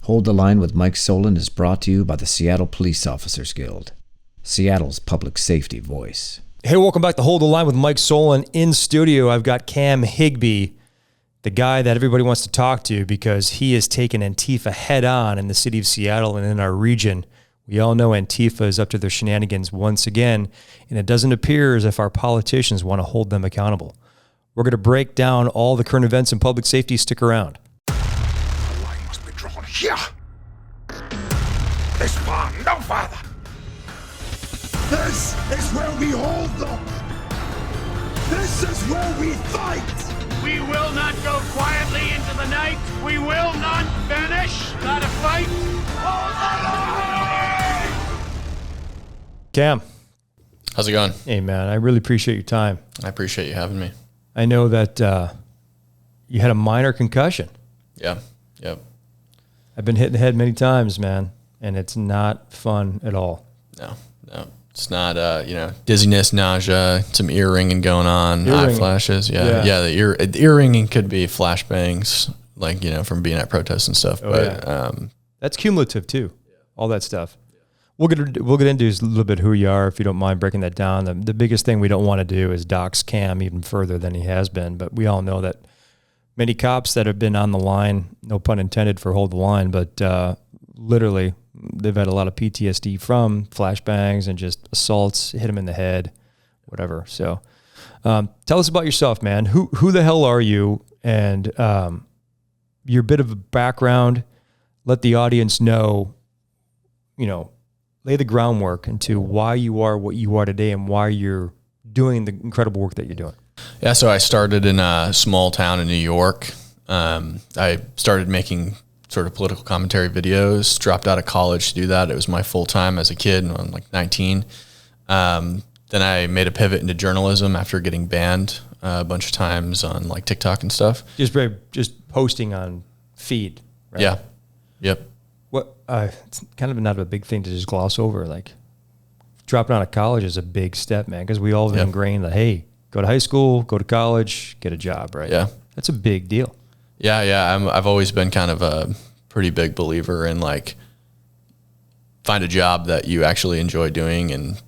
Hold the Line with Mike Solon is brought to you by the Seattle Police Officers Guild, Seattle's public safety voice. Hey, welcome back to Hold the Line with Mike Solon. In studio, I've got Cam Higby, the guy that everybody wants to talk to because he has taken Antifa head on in the city of Seattle and in our region. We all know Antifa is up to their shenanigans once again, and it doesn't appear as if our politicians want to hold them accountable. We're going to break down all the current events in public safety. Stick around. The line must be drawn here. This far, no farther. This is where we hold them. This is where we fight. We will not go quietly into the night. We will not vanish. Not a fight. Hold the line! Cam. How's it going? Hey, man, I really appreciate your time. I appreciate you having me. I know that you had a minor concussion. Yeah, yep. I've been hit in the head many times, man, and it's not fun at all. No. It's not, dizziness, nausea, some ear ringing going on, eye flashes. Yeah, the ear ringing could be flashbangs, like, from being at protests and stuff. That's cumulative too, all that stuff. We'll get into a little bit who you are, if you don't mind breaking that down. The biggest thing we don't want to do is dox Cam even further than he has been, but we all know that many cops that have been on the line, no pun intended for Hold the Line, but literally they've had a lot of PTSD from flashbangs and just assaults, hit them in the head, whatever. So tell us about yourself, man. Who the hell are you? And your bit of a background, let the audience know, lay the groundwork into why you are what you are today and why you're doing the incredible work that you're doing. Yeah, so I started in a small town in New York. I started making sort of political commentary videos, dropped out of college to do that. It was my full time as a kid when I'm like 19. Then I made a pivot into journalism after getting banned a bunch of times on like TikTok and stuff. Just posting on feed, right? Yeah. Yep. What it's kind of not a big thing to just gloss over. Like dropping out of college is a big step, man, because we all have ingrained that, hey, go to high school, go to college, get a job, right? Yeah. That's a big deal. Yeah. I've always been kind of a pretty big believer in like find a job that you actually enjoy doing and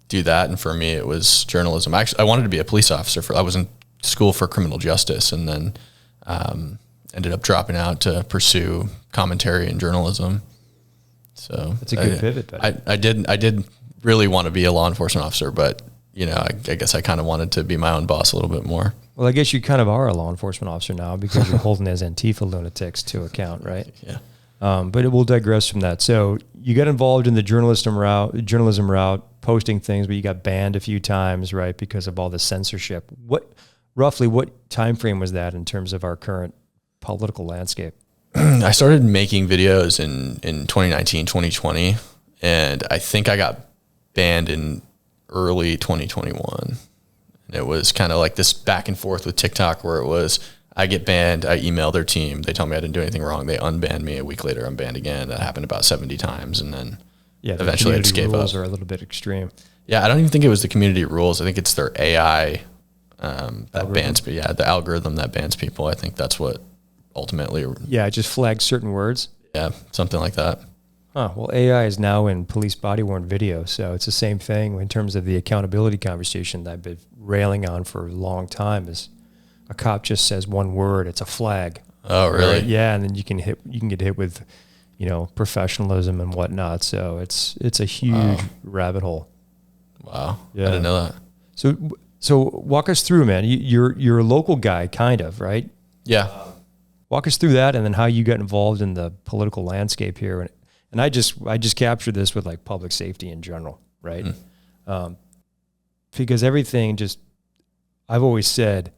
do that. And for me, it was journalism. I wanted to be a police officer. I was in school for criminal justice, and then ended up dropping out to pursue commentary and journalism. So that's a good pivot. Buddy. I did really want to be a law enforcement officer, but I guess I kind of wanted to be my own boss a little bit more. Well, I guess you kind of are a law enforcement officer now because you're holding as Antifa lunatics to account, right? Yeah. But it will digress from that. So you got involved in the journalism route, posting things, but you got banned a few times, right, because of all the censorship. Roughly what time frame was that in terms of our current political landscape? I started making videos in 2019, 2020, and I think I got banned in early 2021. It was kind of like this back and forth with TikTok where it was, I get banned, I email their team, they tell me I didn't do anything wrong, they unban me, a week later I'm banned again. That happened about 70 times, and then eventually I just gave up. The rules are a little bit extreme. Yeah, I don't even think it was the community rules. I think it's their AI that bans, but the algorithm that bans people. I think that's what ultimately. Yeah, it just flags certain words. Yeah, something like that. Huh. Well, AI is now in police body-worn video, so it's the same thing in terms of the accountability conversation that I've been railing on for a long time. Is a cop just says one word, it's a flag. Oh, really? Right? Yeah, and then you can get hit with, professionalism and whatnot. So it's a huge rabbit hole. Wow. Yeah. I didn't know that. So walk us through, man. You're a local guy, kind of, right? Yeah. Walk us through that, and then how you got involved in the political landscape here. And I just captured this with like public safety in general, right? Because everything I've always said,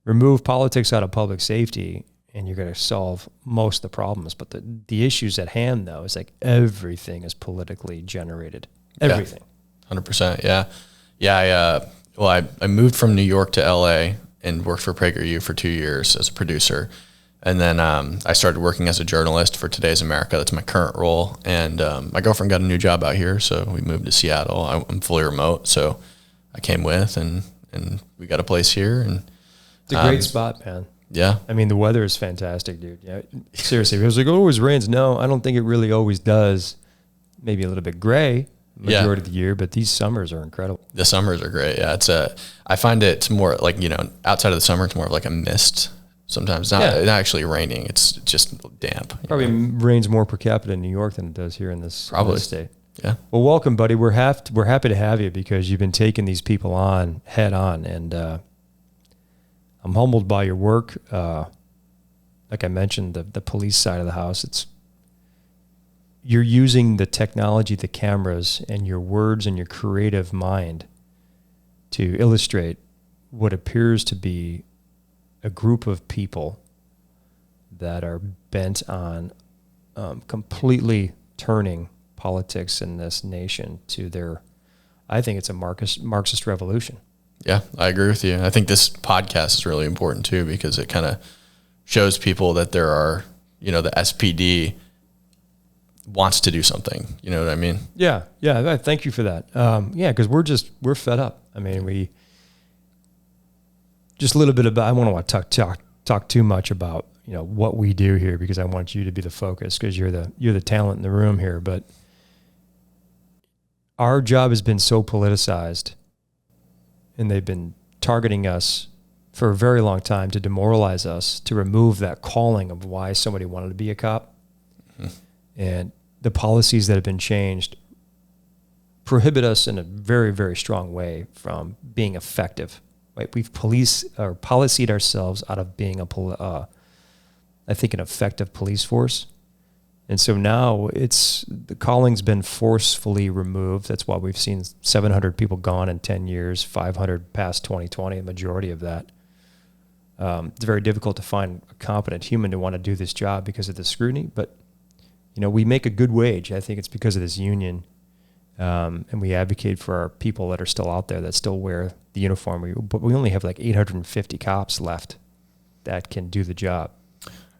remove politics out of public safety and you're going to solve most of the problems. But the issues at hand, though, is like everything is politically generated. Everything. 100%. Yeah. Yeah. I moved from New York to LA and worked for PragerU for 2 years as a producer. And then I started working as a journalist for Today's America. That's my current role. And my girlfriend got a new job out here, so we moved to Seattle. I'm fully remote, so I came with, and we got a place here. And it's a great spot, man. Yeah. I mean, the weather is fantastic, dude. Yeah, seriously. It was like, oh, it always rains. No, I don't think it really always does. Maybe a little bit gray majority of the year, but these summers are incredible. The summers are great. Yeah. I find it's more like, outside of the summer, it's more of like a mist. Sometimes not actually raining. It's just damp. Probably rains more per capita in New York than it does here in this state. Yeah. Well, welcome, buddy. We're happy to have you because you've been taking these people on head on, and I'm humbled by your work. Like I mentioned, the police side of the house. You're using the technology, the cameras, and your words and your creative mind to illustrate what appears to be a group of people that are bent on completely turning politics in this nation to their, I think it's a Marxist revolution. Yeah, I agree with you. I think this podcast is really important too, because it kind of shows people that there are, the SPD wants to do something. You know what I mean? Yeah. Thank you for that. Because we're fed up. I mean, just a little bit about. I want to talk too much about what we do here, because I want you to be the focus, because you're the talent in the room here. But our job has been so politicized, and they've been targeting us for a very long time to demoralize us, to remove that calling of why somebody wanted to be a cop. Mm-hmm. And the policies that have been changed prohibit us in a very, very strong way from being effective. Right? We've policied ourselves out of being an effective police force. And so now the calling's been forcefully removed. That's why we've seen 700 people gone in 10 years, 500 past 2020, the majority of that. It's very difficult to find a competent human to want to do this job because of the scrutiny, but we make a good wage. I think it's because of this union, and we advocate for our people that are still out there that still wear the uniform. But we only have like 850 cops left that can do the job.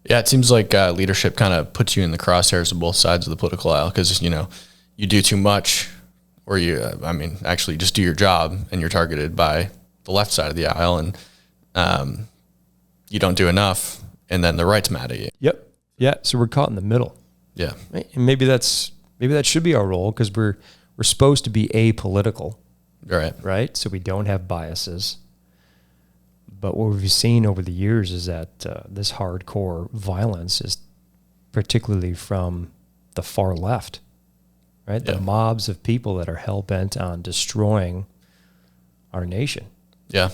Yeah, it seems like leadership kind of puts you in the crosshairs of both sides of the political aisle, because you do too much, or actually just do your job, and you're targeted by the left side of the aisle, and you don't do enough, and then the right's mad at you. Yep. Yeah. So we're caught in the middle. Yeah. And maybe that should be our role, because we're supposed to be apolitical. Right. So we don't have biases. But what we've seen over the years is that this hardcore violence is particularly from the far left, right? Yeah. The mobs of people that are hell-bent on destroying our nation,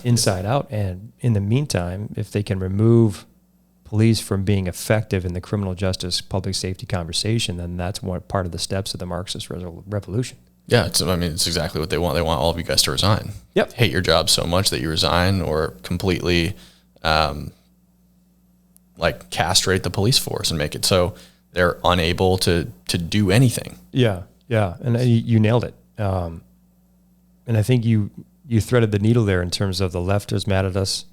inside out. And in the meantime, if they can remove police from being effective in the criminal justice, public safety conversation, then that's one part of the steps of the Marxist revolution. Yeah, it's exactly what they want. They want all of you guys to resign. Yep. Hate your job so much that you resign, or completely castrate the police force and make it so they're unable to do anything. Yeah. And you nailed it. And I think you threaded the needle there in terms of the left is mad at us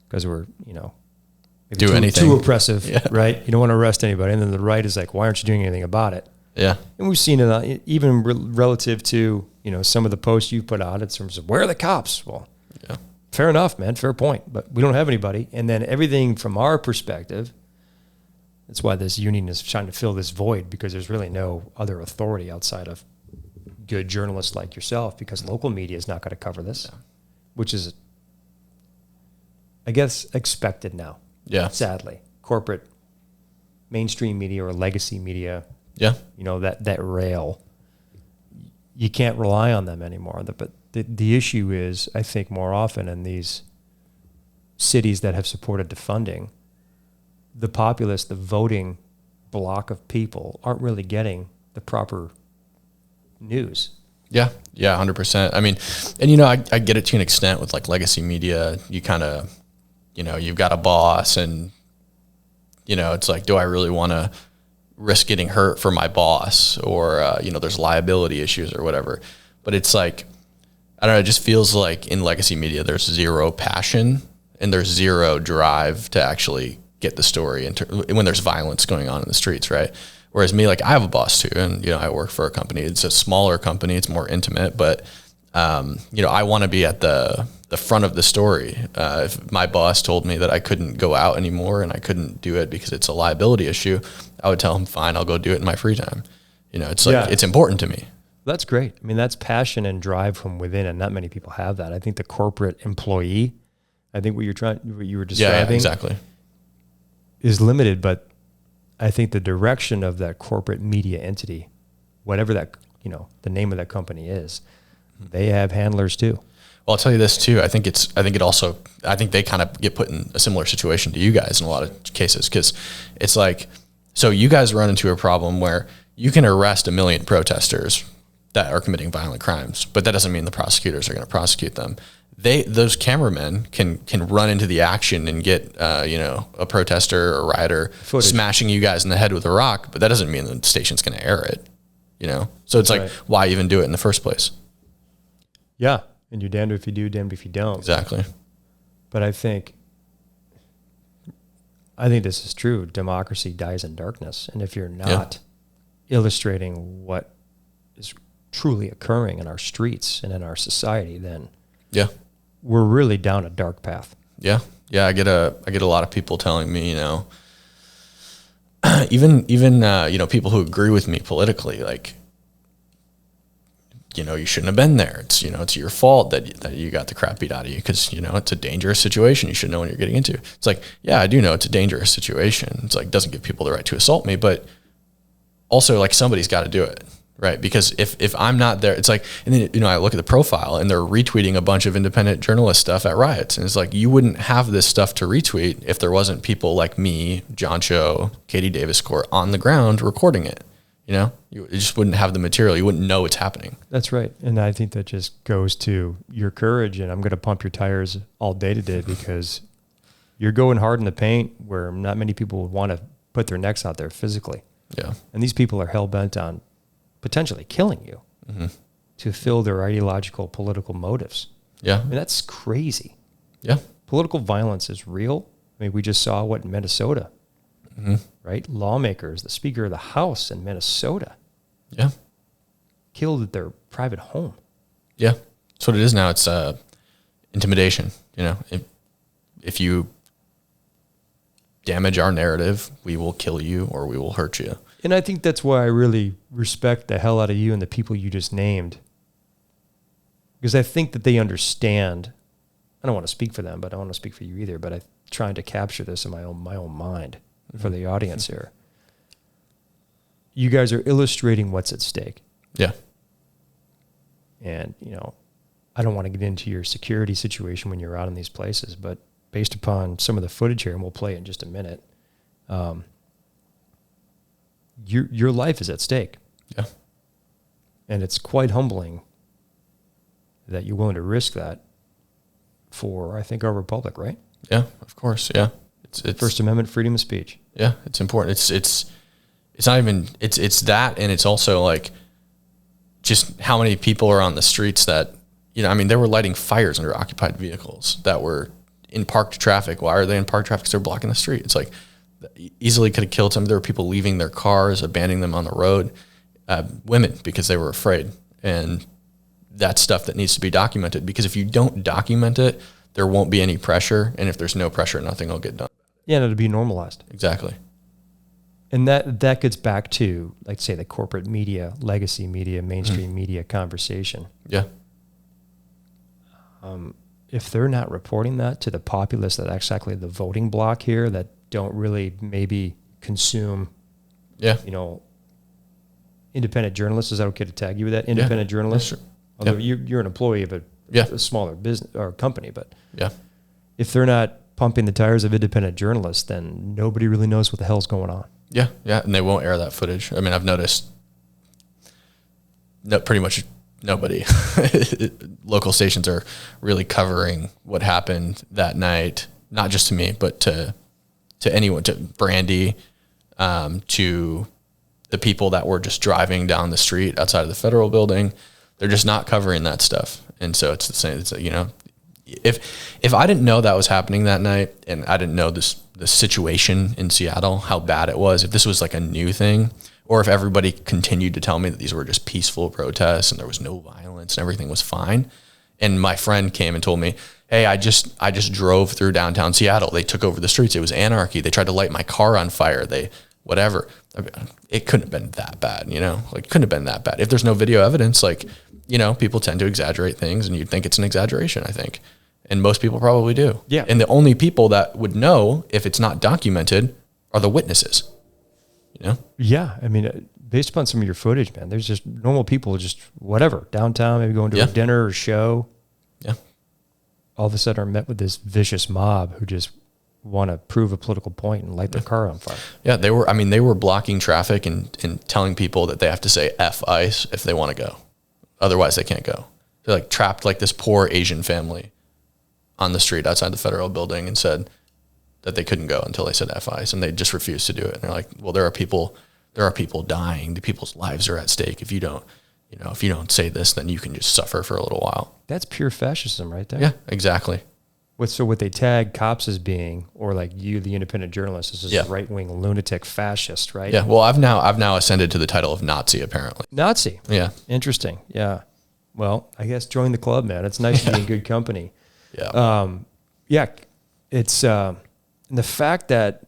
because we're, maybe too oppressive, right? You don't want to arrest anybody. And then the right is like, why aren't you doing anything about it? Yeah. And we've seen it even relative to, some of the posts you put out in terms of where are the cops? Well, fair enough, man. Fair point. But we don't have anybody. And then everything from our perspective, that's why this union is trying to fill this void, because there's really no other authority outside of good journalists like yourself, because local media is not going to cover this, which is, I guess, expected now. Yeah. Sadly. Corporate mainstream media or legacy media. Yeah. That rail, you can't rely on them anymore. But the issue is, I think more often in these cities that have supported defunding, the populace, the voting block of people aren't really getting the proper news. Yeah. Yeah. 100%. I mean, and I get it to an extent with like legacy media. You kind of, you've got a boss, and, it's like, do I really want to risk getting hurt for my boss, or there's liability issues or whatever. But it's like, I don't know, it just feels like in legacy media there's zero passion and there's zero drive to actually get the story when there's violence going on in the streets, right? Whereas me, like, I have a boss too, and I work for a company. It's a smaller company, it's more intimate, but I want to be at the the front of the story. If my boss told me that I couldn't go out anymore and I couldn't do it because it's a liability issue, I would tell him, fine, I'll go do it in my free time. You know, it's like, it's important to me. That's great. I mean, that's passion and drive from within, and not many people have that. I think the corporate employee, I think what you were describing, exactly, is limited, but I think the direction of that corporate media entity, whatever that, you know, the name of that company is, they have handlers too. Well, I'll tell you this too. I think they kind of get put in a similar situation to you guys in a lot of cases, because it's like, so you guys run into a problem where you can arrest 1 million protesters that are committing violent crimes, but that doesn't mean the prosecutors are going to prosecute them. Those cameramen can run into the action and get a protester or rioter smashing you guys in the head with a rock, but that doesn't mean the station's going to air it. You know, so it's like, why even do it in the first place? Yeah, and you're damned if you do, damned if you don't. Exactly. But I think this is true. Democracy dies in darkness, and if you're not illustrating what is truly occurring in our streets and in our society, then we're really down a dark path. Yeah. I get a lot of people telling me, you know, even people who agree with me politically, like, you know, you shouldn't have been there. It's, you know, it's your fault that you got the crap beat out of you, because, you know, it's a dangerous situation. You should know what you're getting into. It's like, yeah, I do know it's a dangerous situation. It's like, doesn't give people the right to assault me, but also, like, somebody's got to do it, right? Because if I'm not there, it's like, and then, you know, I look at the profile and they're retweeting a bunch of independent journalist stuff at riots, and it's like, you wouldn't have this stuff to retweet if there wasn't people like me, John Cho, Katie Davis Court on the ground recording it. You know, you just wouldn't have the material. You wouldn't know what's happening. That's right. And I think that just goes to your courage, and I'm going to pump your tires all day today, because you're going hard in the paint where not many people would want to put their necks out there physically. Yeah. And these people are hell-bent on potentially killing you to fill their ideological, political motives. Yeah. I mean, that's crazy. Yeah. Political violence is real. I mean, we just saw what in Minnesota, right? Lawmakers, the Speaker of the House in Minnesota, killed at their private home. Yeah. That's what it is now. It's intimidation. You know, if you damage our narrative, we will kill you or we will hurt you. And I think that's why I really respect the hell out of you and the people you just named, because I think that they understand. I don't want to speak for them, but I don't want to speak for you either, but I'm trying to capture this in my own mind for the audience here. You guys are illustrating what's at stake. Yeah. And, you know, I don't want to get into your security situation when you're out in these places, but based upon some of the footage here, and we'll play it in just a minute, your life is at stake. Yeah. And it's quite humbling that you're willing to risk that for, I think, our republic, right? Yeah, of course. Yeah. It's First Amendment freedom of speech. Yeah, it's important. It's not even, it's that, and it's also like just how many people are on the streets that, you know, I mean, they were lighting fires under occupied vehicles that were in parked traffic. Why are they in parked traffic? Because they're blocking the street. It's like, easily could have killed some. There were people leaving their cars, abandoning them on the road, women, because they were afraid. And that's stuff that needs to be documented, because if you don't document it, there won't be any pressure. And if there's no pressure, nothing will get done. Yeah, and it'll be normalized. Exactly. And that gets back to, like, say, the corporate media, legacy media, mainstream media conversation. Yeah. If they're not reporting that to the populace, that exactly the voting block here that don't really maybe consume, you know, independent journalists. Is that okay to tag you with that? Independent journalists? Sure. Although you're an employee of a smaller business or company, but if they're not pumping the tires of independent journalists, then nobody really knows what the hell's going on. Yeah, and they won't air that footage. I mean, I've noticed pretty much nobody. Local stations are really covering what happened that night, not just to me, but to anyone, to Brandy, to the people that were just driving down the street outside of the federal building. They're just not covering that stuff. And so it's the same. It's, you know, if I didn't know that was happening that night, and I didn't know the situation in Seattle, how bad it was, if this was like a new thing, or if everybody continued to tell me that these were just peaceful protests and there was no violence and everything was fine, And my friend came and told me, hey, I just drove through downtown Seattle. They took over the streets. It was anarchy. They tried to light my car on fire. Whatever. It couldn't have been that bad, like, couldn't have been that bad. If there's no video evidence, like, people tend to exaggerate things, and you'd think it's an exaggeration, I think. And most people probably do. Yeah. And the only people that would know if it's not documented are the witnesses, Yeah. I mean, based upon some of your footage, man, there's just normal people, just whatever, downtown, maybe going to a dinner or show. Yeah. All of a sudden are met with this vicious mob who just want to prove a political point and light their car on fire. Yeah, they were blocking traffic and telling people that they have to say F ICE if they want to go. Otherwise, they can't go. They're like trapped like this poor Asian family on the street outside the federal building and said that they couldn't go until they said F ICE, and they just refused to do it. And they're like, well, there are people dying. The people's lives are at stake. If you don't say this, then you can just suffer for a little while. That's pure fascism right there. Yeah, exactly. So what they tag cops as being, or like you, the independent journalist, is this right-wing lunatic fascist, right? Yeah. Well, I've now ascended to the title of Nazi, apparently. Nazi. Yeah. Interesting. Yeah. Well, I guess join the club, man. It's nice to be in good company. Yeah. Yeah. It's the fact that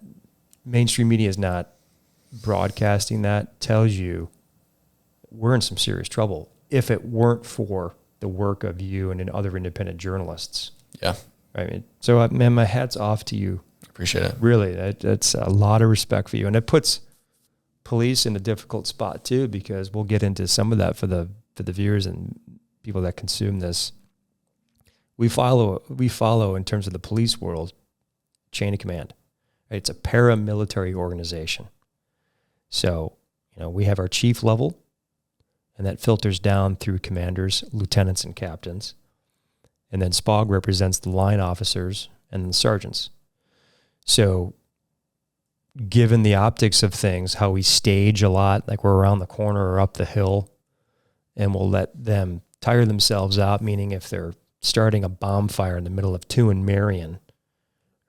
mainstream media is not broadcasting that tells you we're in some serious trouble if it weren't for the work of you and other independent journalists. Yeah. I mean, so man, my hat's off to you. Appreciate it. Really, that's a lot of respect for you, and it puts police in a difficult spot too, because we'll get into some of that for the viewers and people that consume this. We follow in terms of the police world, chain of command. Right? It's a paramilitary organization. So, we have our chief level, and that filters down through commanders, lieutenants, and captains. And then SPOG represents the line officers and the sergeants. So given the optics of things, how we stage a lot, like we're around the corner or up the hill, and we'll let them tire themselves out, meaning if they're starting a bomb fire in the middle of 2 and Marion,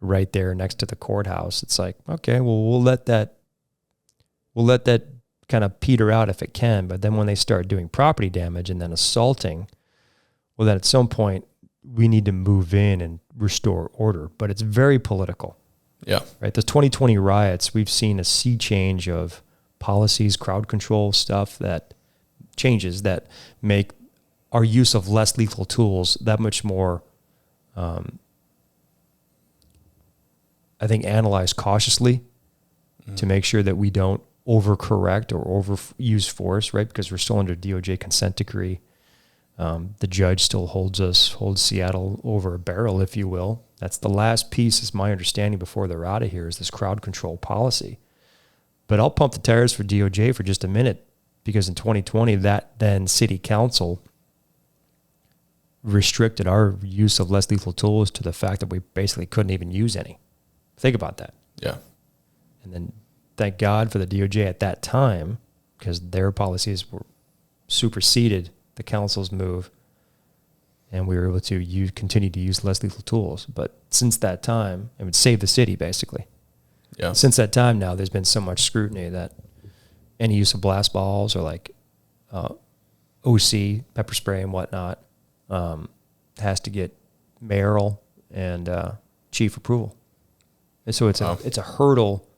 right there next to the courthouse, it's like, okay, well, we'll let that kind of peter out if it can. But then when they start doing property damage and then assaulting, well, then at some point we need to move in and restore order. But it's very political. Yeah. Right. The 2020 riots, we've seen a sea change of policies, crowd control stuff, that changes that make our use of less lethal tools that much more, I think, analyzed cautiously to make sure that we don't overcorrect or overuse force, right? Because we're still under DOJ consent decree. The judge still holds Seattle over a barrel, if you will. That's the last piece, is my understanding, before they're out of here, is this crowd control policy. But I'll pump the tires for DOJ for just a minute, because in 2020, that then city council restricted our use of less lethal tools to the fact that we basically couldn't even use any. Think about that. Yeah. And then thank God for the DOJ at that time, because their policies were superseded the council's move, and we were able to continue to use less lethal tools. But since that time, it would save the city, basically. Yeah. Since that time now, there's been so much scrutiny that any use of blast balls or like OC, pepper spray and whatnot, has to get mayoral and chief approval. And so it's a hurdle.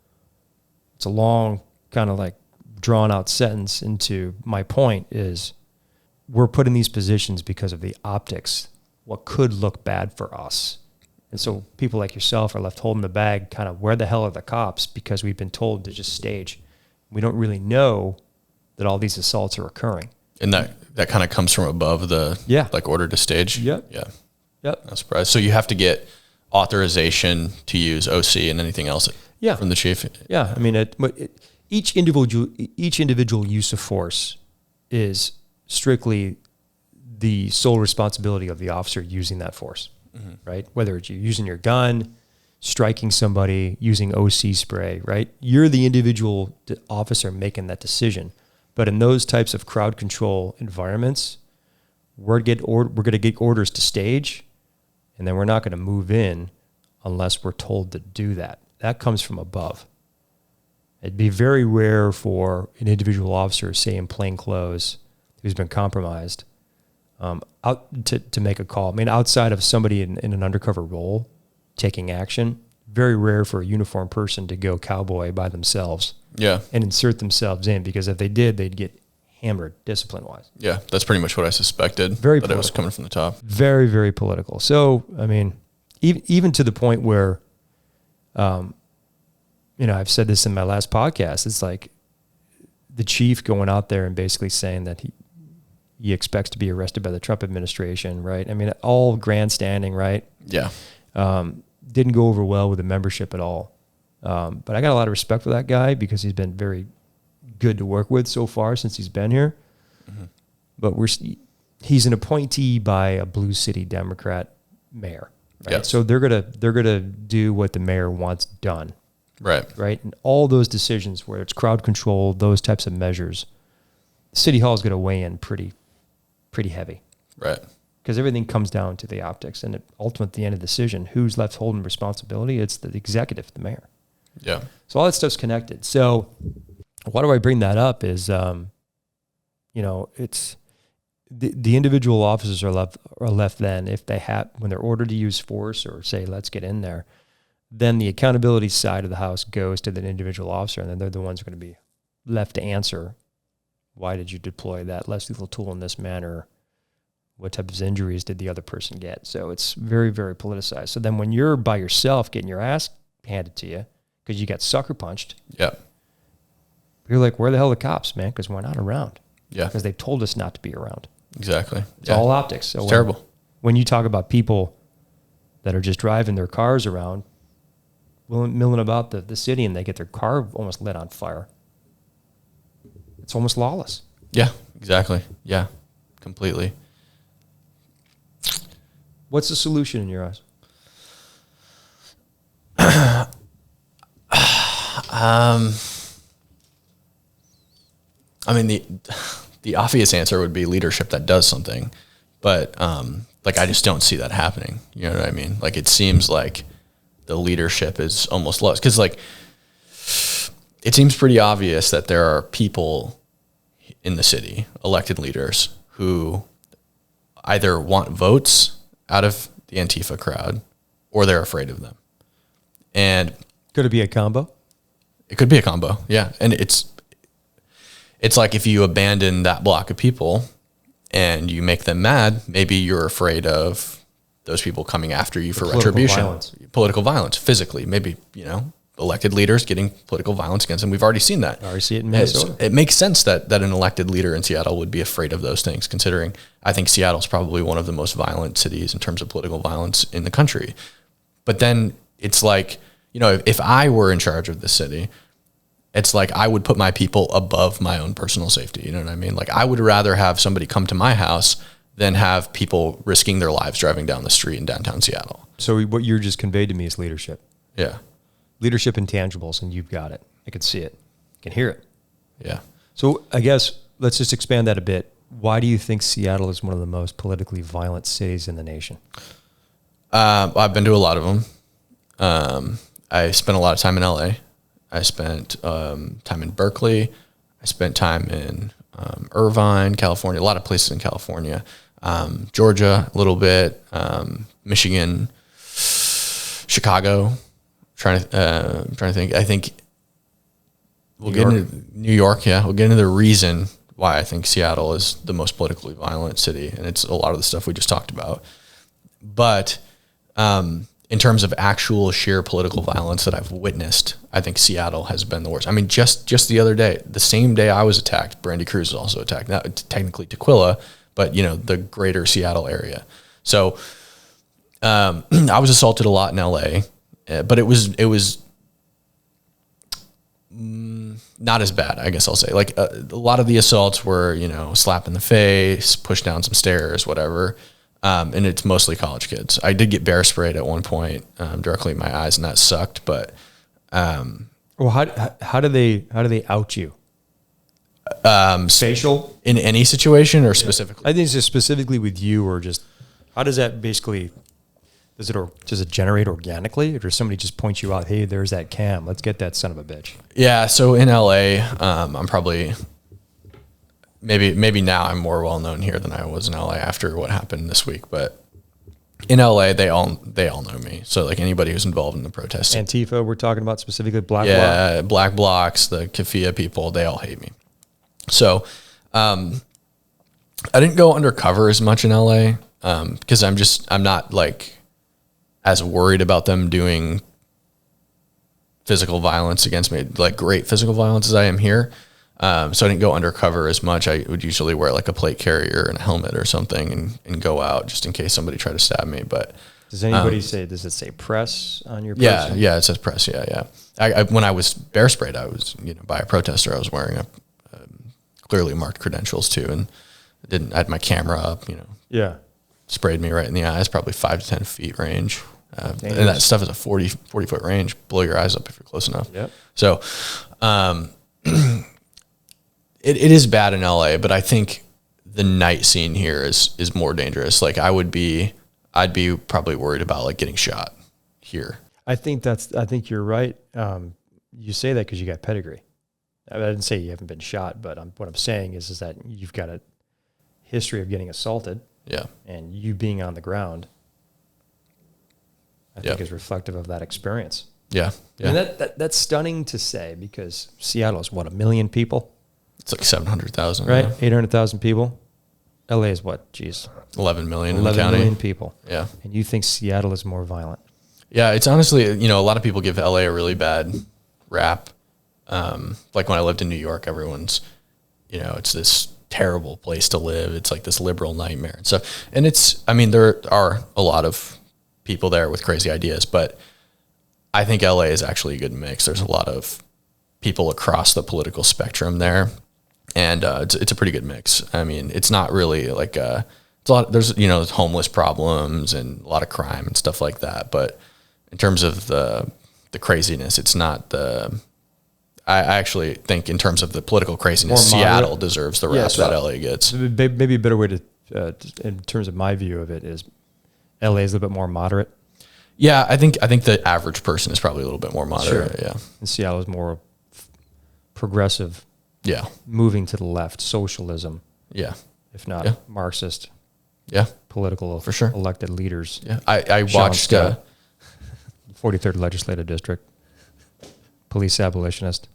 It's a long kind of like drawn out sentence into my point is, we're put in these positions because of the optics, what could look bad for us. And so people like yourself are left holding the bag, kind of, where the hell are the cops? Because we've been told to just stage. We don't really know that all these assaults are occurring. And that kind of comes from above the like order to stage. Yep. Yeah. Yep. Not surprised. So you have to get authorization to use OC and anything else from the chief. Yeah. I mean, each individual use of force is strictly the sole responsibility of the officer using that force, right? Whether it's you using your gun, striking somebody, using OC spray, right? You're the individual officer making that decision. But in those types of crowd control environments, we're going to get orders to stage, and then we're not going to move in unless we're told to do that. That comes from above. It'd be very rare for an individual officer, say in plain clothes, who's been compromised, out to make a call. I mean, outside of somebody in an undercover role taking action, very rare for a uniformed person to go cowboy by themselves. Yeah. And insert themselves in, because if they did, they'd get hammered discipline-wise. Yeah, that's pretty much what I suspected. Very that it was political. coming from the top. Very, very political. So, I mean, even to the point where, I've said this in my last podcast, it's like the chief going out there and basically saying that he expects to be arrested by the Trump administration, right? I mean, all grandstanding, right? Yeah. Didn't go over well with the membership at all. But I got a lot of respect for that guy because he's been very good to work with so far since he's been here. Mm-hmm. But he's an appointee by a blue city Democrat mayor, right? Yep. So they're gonna do what the mayor wants done, Right. right? And all those decisions, where it's crowd control, those types of measures, City Hall is going to weigh in pretty heavy, Right. because everything comes down to the optics, and ultimately, at the end of the decision, who's left holding responsibility? It's the executive, the mayor. Yeah. So all that stuff's connected. So why do I bring that up is, it's the individual officers are left then, if they have, when they're ordered to use force or say, let's get in there, then the accountability side of the house goes to the individual officer, and then they're the ones who are going to be left to answer, why did you deploy that less lethal tool in this manner? What type of injuries did the other person get? So it's very, very politicized. So then when you're by yourself getting your ass handed to you because you got sucker punched, Yeah. you're like, where the hell are the cops, man? Because we're not around. Yeah. Because they've told us not to be around. Exactly. It's all optics. So It's terrible. When you talk about people that are just driving their cars around, milling about the city, and they get their car almost lit on fire, it's almost lawless. Yeah. Exactly. Yeah. Completely. What's the solution in your eyes? I mean, the obvious answer would be leadership that does something, but I just don't see that happening. You know what I mean? Like, it seems like the leadership is almost lost, because it seems pretty obvious that there are people in the city, elected leaders, who either want votes out of the Antifa crowd or they're afraid of them. And Could it be a combo? it could be a combo. Yeah. And it's like, if you abandon that block of people and you make them mad, maybe you're afraid of those people coming after you for retribution, political violence, physically, maybe, elected leaders getting political violence against them. We've already seen that. I already see it in Minnesota. It makes sense that an elected leader in Seattle would be afraid of those things, considering I think Seattle's probably one of the most violent cities in terms of political violence in the country. But then it's like, if I were in charge of the city, it's like I would put my people above my own personal safety. You know what I mean? Like, I would rather have somebody come to my house than have people risking their lives driving down the street in downtown Seattle. So what you just conveyed to me is leadership. Yeah. Leadership intangibles, and you've got it. I can see it. I can hear it. Yeah. So I guess let's just expand that a bit. Why do you think Seattle is one of the most politically violent cities in the nation? I've been to a lot of them. I spent a lot of time in LA. I spent time in Berkeley. I spent time in Irvine, California, a lot of places in California. Georgia, a little bit. Michigan, Chicago. Trying to think. I think we'll get into New York. Yeah, we'll get into the reason why I think Seattle is the most politically violent city, and it's a lot of the stuff we just talked about. But in terms of actual sheer political violence that I've witnessed, I think Seattle has been the worst. I mean, just the other day, the same day I was attacked, Brandy Cruz was also attacked. Not technically Tequila, but the greater Seattle area. So I was assaulted a lot in LA. But it was not as bad, I guess I'll say. Like, a lot of the assaults were, slap in the face, push down some stairs, whatever. And it's mostly college kids. I did get bear sprayed at one point directly in my eyes, and that sucked. But well, how do they out you? Facial in any situation, or specifically? I think it's just specifically with you, or just how does that basically? Does it generate organically, or does somebody just point you out? Hey, there's that Cam. Let's get that son of a bitch. Yeah. So in LA, I'm probably maybe now I'm more well known here than I was in LA after what happened this week, but in LA they all know me. So like anybody who's involved in the protests, Antifa, we're talking about specifically Black Bloc. Black Blocs, the Kafia people, they all hate me. So I didn't go undercover as much in LA because I'm not like as worried about them doing physical violence against me, like great physical violence as I am here. So I didn't go undercover as much. I would usually wear like a plate carrier and a helmet or something and go out just in case somebody tried to stab me. But does anybody does it say press on your person? person? Yeah, it says press. Yeah. I when I was bear sprayed, I was, by a protester, I was wearing a clearly marked credentials too. And I had my camera up, Yeah. Sprayed me right in the eyes, probably 5 to 10 feet range. And that stuff is a 40 foot range. Blow your eyes up if you're close enough. Yep. So, it is bad in LA, but I think the night scene here is more dangerous. Like I'd be probably worried about like getting shot here. I think you're right. You say that because you got pedigree. I didn't say you haven't been shot, but what I'm saying is that you've got a history of getting assaulted. Yeah. And you being on the ground, I think is reflective of that experience. Yeah. And that's stunning to say because Seattle is 1 million people? It's like 700,000. Right? Yeah. 800,000 people. LA is what? Geez. 11 million 11 in the county. million people. Yeah. And you think Seattle is more violent? Yeah. It's honestly, a lot of people give LA a really bad rap. Like when I lived in New York, everyone's, it's this terrible place to live. It's like this liberal nightmare and stuff. And there are a lot of people there with crazy ideas, but I think LA is actually a good mix. There's a lot of people across the political spectrum there. And it's a pretty good mix. I mean, it's not really like it's a lot. There's homeless problems and a lot of crime and stuff like that. But in terms of the craziness, it's not the. I actually think in terms of the political craziness, Seattle deserves the rap that LA gets. Maybe a better way to, in terms of my view of it, is LA is a little bit more moderate. Yeah, I think the average person is probably a little bit more moderate. Sure. Yeah, and Seattle is more progressive. Yeah, moving to the left, socialism. Yeah, if not Marxist. Yeah, political for sure. Elected leaders. Yeah, I watched 43rd Legislative District. Police abolitionist.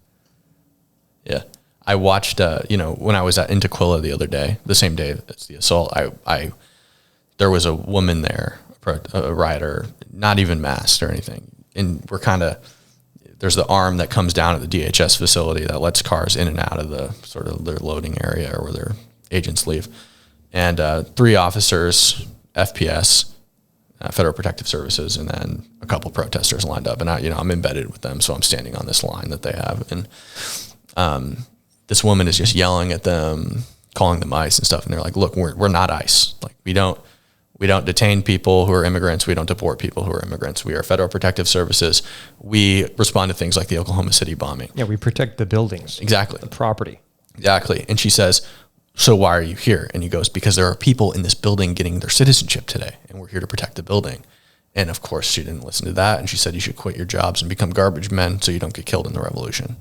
Yeah, I watched. When I was at Antiquilla the other day, the same day as the assault, there was a woman there, a rioter, not even masked or anything, and there's the arm that comes down at the DHS facility that lets cars in and out of the sort of their loading area or where their agents leave. And 3 officers, FPS, Federal Protective Services, and then a couple protesters lined up. And I'm embedded with them, so I'm standing on this line that they have. And this woman is just yelling at them, calling them ICE and stuff. And they're like, "Look, we're not ICE. Like we don't detain people who are immigrants. We don't deport people who are immigrants. We are Federal Protective Services. We respond to things like the Oklahoma City bombing. Yeah, we protect the buildings. Exactly. The property. Exactly." And she says, "So why are you here?" And he goes, "Because there are people in this building getting their citizenship today, and we're here to protect the building." And of course, she didn't listen to that. And she said, "You should quit your jobs and become garbage men so you don't get killed in the revolution."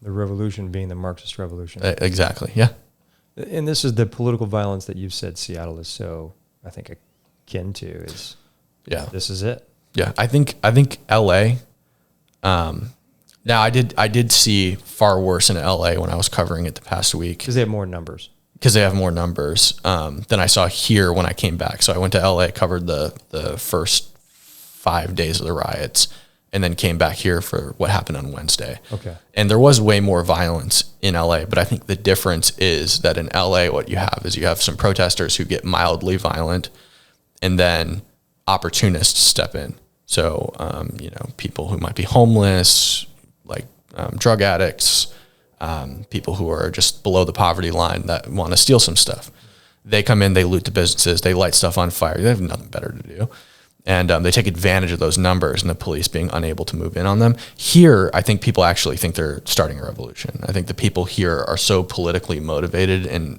The revolution being the Marxist revolution. Exactly. Yeah. And this is the political violence that you've said Seattle is so, I think, akin to is. Yeah. This is it. Yeah. I think LA. Now I did see far worse in LA when I was covering it the past week. Because they have more numbers. Because they have more numbers than I saw here when I came back. So I went to LA, covered the first 5 days of the riots, and then came back here for what happened on Wednesday. Okay. And there was way more violence in LA, but I think the difference is that in LA, what you have is you have some protesters who get mildly violent, and then opportunists step in. So, people who might be homeless, like drug addicts, people who are just below the poverty line that want to steal some stuff. They come in, they loot the businesses, they light stuff on fire. They have nothing better to do. And they take advantage of those numbers and the police being unable to move in on them. Here, I think people actually think they're starting a revolution. I think the people here are so politically motivated and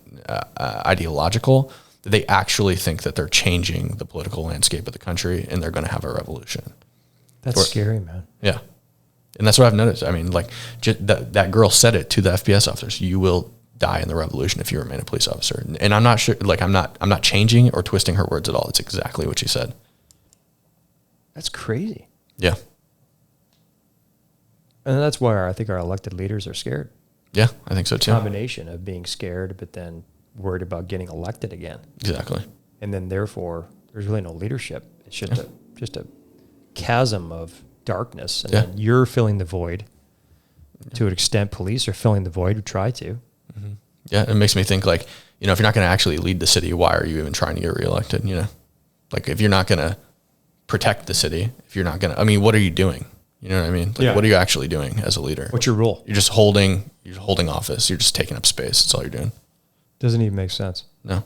ideological that they actually think that they're changing the political landscape of the country and they're going to have a revolution. That's scary, man. Yeah. And that's what I've noticed. I mean, like that girl said it to the FPS officers. You will die in the revolution if you remain a police officer. And I'm not sure, like, I'm not changing or twisting her words at all. It's exactly what she said. That's crazy. Yeah. And that's why I think our elected leaders are scared. Yeah, I think so too. Combination of being scared, but then worried about getting elected again. Exactly. And then therefore there's really no leadership. It's just a chasm of darkness. And then you're filling the void. To an extent, police are filling the void, or try to. Mm-hmm. Yeah, it makes me think, like, you know, if you're not going to actually lead the city, why are you even trying to get reelected? You know, like, if you're not going to protect the city, if you're not going to, I mean, what are you doing? You know what I mean? Like, what are you actually doing as a leader? What's your role? You're just holding office. You're just taking up space. That's all you're doing. Doesn't even make sense. No.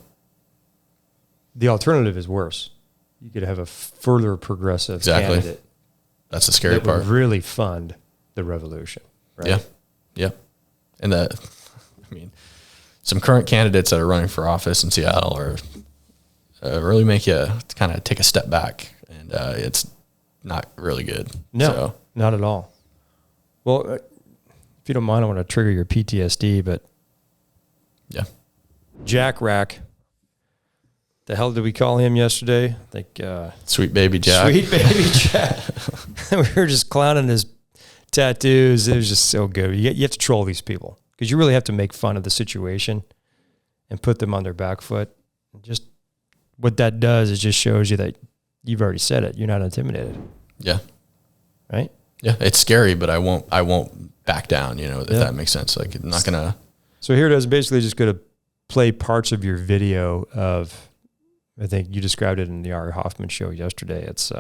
The alternative is worse. You could have a further progressive candidate. That's the scary that part. would really fund the revolution. Right? Yeah. Yeah. And I mean, some current candidates that are running for office in Seattle are really make you kind of take a step back, and it's not really good. No, not at all. Well, if you don't mind, I want to trigger your PTSD, but yeah. Jack Rack. The hell did we call him yesterday? I think Sweet Baby Jack. Sweet Baby Jack. We were just clowning his tattoos. It was just so good. You have to troll these people because you really have to make fun of the situation and put them on their back foot. Just what that does is just shows you that you've already said it. You're not intimidated. Yeah. Right? Yeah. It's scary, but I won't back down, you know, if that makes sense. Like, I'm not going to. So here it is, basically just going to play parts of your video of, I think you described it in the Ari Hoffman show yesterday. It's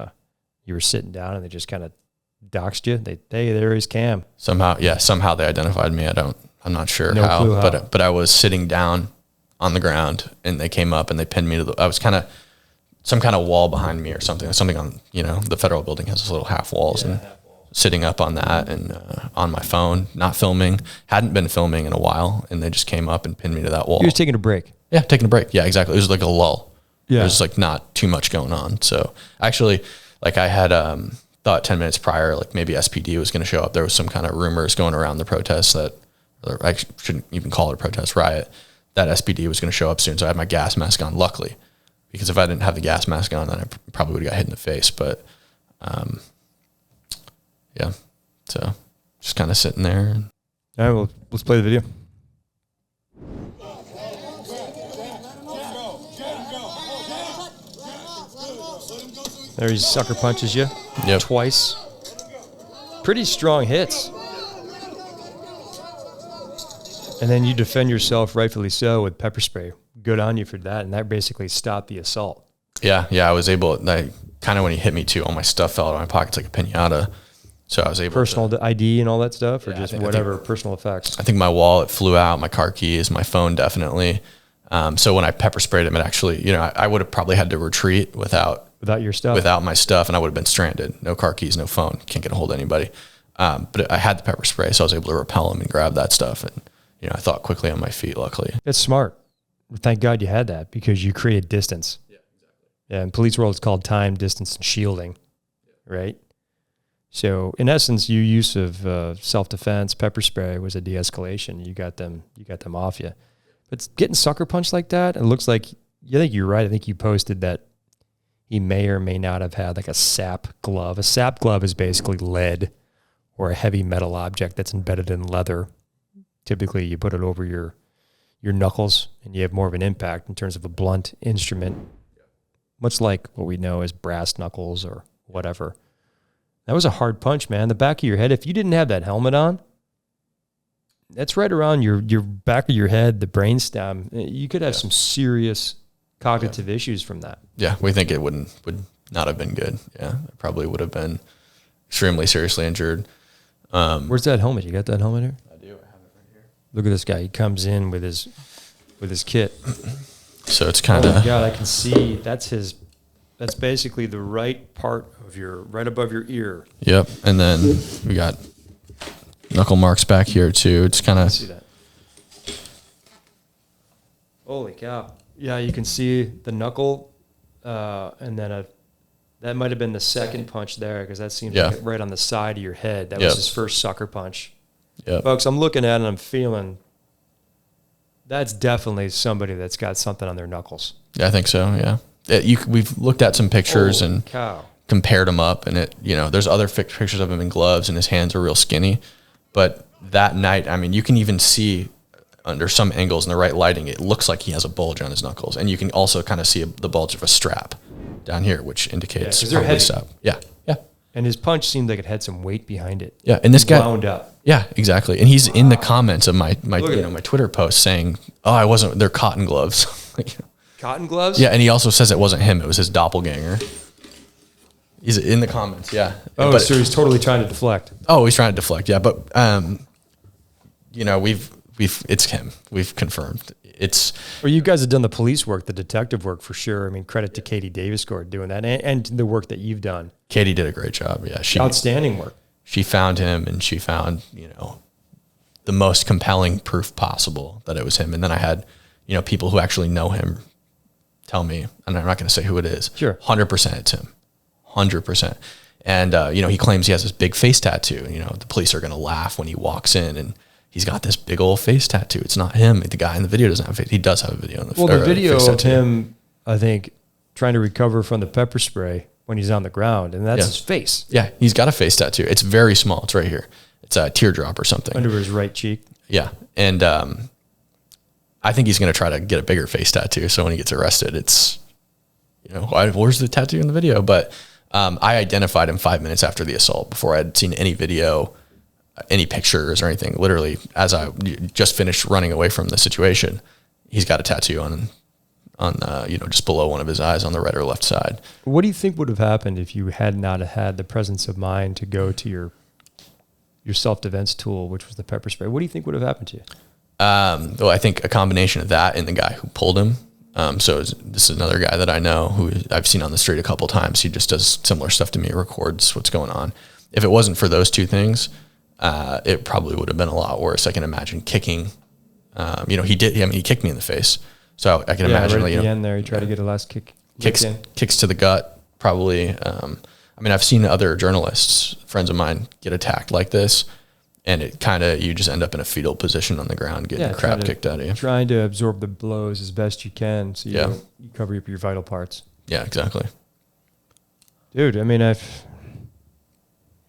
you were sitting down and they just kind of doxed you. Hey, there is Cam. Somehow they identified me. I'm not sure clue how. But I was sitting down on the ground and they came up and they pinned me to I was kind of some kind of wall behind me or something on, you know, the federal building has those little half walls, and sitting up on that and on my phone, not filming, hadn't been filming in a while. And they just came up and pinned me to that wall. You was taking a break. Yeah. Taking a break. Yeah, exactly. It was like a lull. Yeah. It was like not too much going on. So actually, like, I had, thought 10 minutes prior, like, maybe SPD was going to show up. There was some kind of rumors going around the protest or I shouldn't even call it a protest, riot, that SPD was going to show up soon. So I had my gas mask on, luckily, because if I didn't have the gas mask on, then I probably would have got hit in the face. But, yeah, so just kind of sitting there. All right, well, let's play the video. There he sucker punches you twice. Pretty strong hits. And then you defend yourself, rightfully so, with pepper spray. Good on you for that. And that basically stopped the assault. Yeah, I was able, kind of when he hit me too, all my stuff fell out of my pockets like a piñata. So I was able Personal ID and all that stuff, or Yeah, just I think- whatever personal effects? I think my wallet flew out, my car keys, my phone definitely. So when I pepper sprayed him, it actually, you know, I would have probably had to retreat without Your stuff? without my stuff, and I would have been stranded. No car keys, no phone, can't get a hold of anybody. But I had the pepper spray, so I was able to repel him and grab that stuff. And, you know, I thought quickly on my feet, luckily. It's smart. Thank God you had that, because you created distance. Yeah, exactly. Yeah, in police world, it's called time, distance, and shielding, right? So in essence, your use of self-defense, pepper spray was a de-escalation. You got them off you. But getting sucker punched like that, it looks like, I think you're right. I think you posted that he may or may not have had like a sap glove. A sap glove is basically lead or a heavy metal object that's embedded in leather. Typically, you put it over your knuckles and you have more of an impact in terms of a blunt instrument, much like what we know as brass knuckles or whatever. That was a hard punch, man. The back of your head, if you didn't have that helmet on, that's right around your back of your head, the brainstem. You could have some serious cognitive issues from that. Yeah, we think it would not have been good. Yeah, it probably would have been extremely seriously injured. Where's that helmet? You got that helmet here? I do. I have it right here. Look at this guy. He comes in with his kit. So it's kind of. Oh my God, I can see that's basically the right part of right above your ear. Yep, and then we got knuckle marks back here too. It's kind of. See that? Holy cow! Yeah, you can see the knuckle, and then that might have been the second punch there, because that seems like right on the side of your head. That was his first sucker punch. Yeah, folks, I'm looking at it and I'm feeling That's definitely somebody that's got something on their knuckles. Yeah, I think so. Yeah. We've looked at some pictures and compared them up, and there's other pictures of him in gloves, and his hands are real skinny. But that night, I mean, you can even see under some angles in the right lighting, it looks like he has a bulge on his knuckles, and you can also kind of see the bulge of a strap down here, which indicates probably strap. Yeah, yeah. And his punch seemed like it had some weight behind it. Yeah, and this guy wound up. Yeah, exactly. And he's in the comments of my my Twitter post saying, "Oh, they're cotton gloves." Cotton gloves? Yeah, and he also says it wasn't him; it was his doppelganger. He's in the comments. Yeah. Oh, so he's totally trying to deflect. Oh, he's trying to deflect. Yeah, but it's him. We've confirmed it's. Well, you guys have done the police work, the detective work for sure. I mean, credit to Katie Daviscourt doing that, and the work that you've done. Katie did a great job. Yeah, outstanding work. She found him, and she found the most compelling proof possible that it was him. And then I had people who actually know him tell me, and I'm not going to say who it is. Sure, 100% it's him, 100%. And he claims he has this big face tattoo. The police are going to laugh when he walks in, and he's got this big old face tattoo. It's not him. The guy in the video doesn't have a face. He does have a video. The video of him, I think, trying to recover from the pepper spray when he's on the ground, and that's his face. Yeah, he's got a face tattoo. It's very small. It's right here. It's a teardrop or something. Under his right cheek. Yeah, and I think he's going to try to get a bigger face tattoo, so when he gets arrested, it's, where's the tattoo in the video? But I identified him 5 minutes after the assault before I had seen any video, any pictures or anything. Literally, as I just finished running away from the situation, he's got a tattoo on just below one of his eyes on the right or left side. What do you think would have happened if you had not had the presence of mind to go to your self-defense tool, which was the pepper spray? What do you think would have happened to you? Well, I think a combination of that and the guy who pulled him. This is another guy that I know who I've seen on the street a couple times. He just does similar stuff to me, records what's going on. If it wasn't for those two things, it probably would have been a lot worse. I can imagine kicking. He did. He kicked me in the face. So I can imagine. Right at the end there, he tried to get a last kick. Kicks to the gut, probably. I've seen other journalists, friends of mine, get attacked like this, and it you just end up in a fetal position on the ground, getting the crap kicked out of you. Trying to absorb the blows as best you can, so you cover up your vital parts. Yeah, exactly. Dude,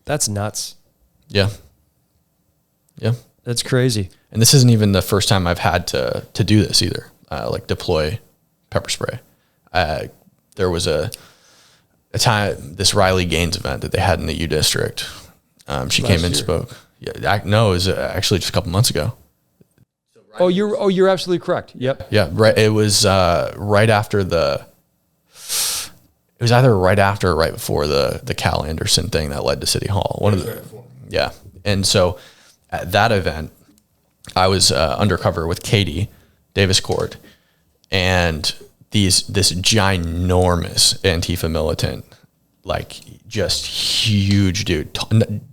that's nuts. Yeah. Yeah. That's crazy. And this isn't even the first time I've had to do this either. Deploy pepper spray. There was a time, this Riley Gaines event that they had in the U District. She came and spoke. Yeah, no, it was actually just a couple months ago. You're absolutely correct. Yep. Yeah, right. It was right after it was either right after or right before the Cal Anderson thing that led to City Hall. Yeah. And so at that event, I was undercover with Katie Daviscourt, and this ginormous Antifa militant, like just huge dude,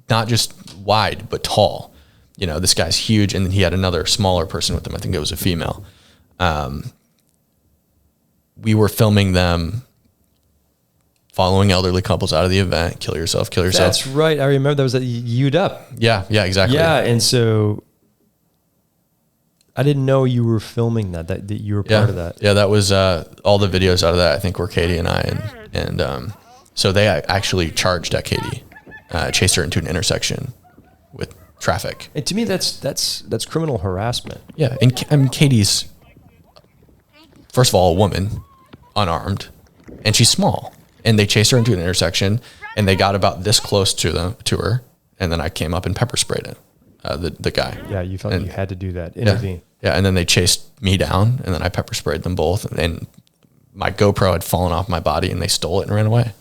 not just wide but tall. This guy's huge, and then he had another smaller person with him. I think it was a female. We were filming them following elderly couples out of the event. Kill yourself. That's right. I remember that was at U'd Up. Yeah, exactly. Yeah, and so I didn't know you were filming that you were part of that. Yeah, that was all the videos out of that. I think were Katie and I, and so they actually charged at Katie, chased her into an intersection with traffic. And to me, that's criminal harassment. Yeah, and Katie's, first of all, a woman, unarmed, and she's small. And they chased her into an intersection, and they got about this close to her, and then I came up and pepper sprayed it. The guy. Yeah, you felt you had to do that. Intervene. Yeah, and then they chased me down, and then I pepper sprayed them both, and my GoPro had fallen off my body, and they stole it and ran away.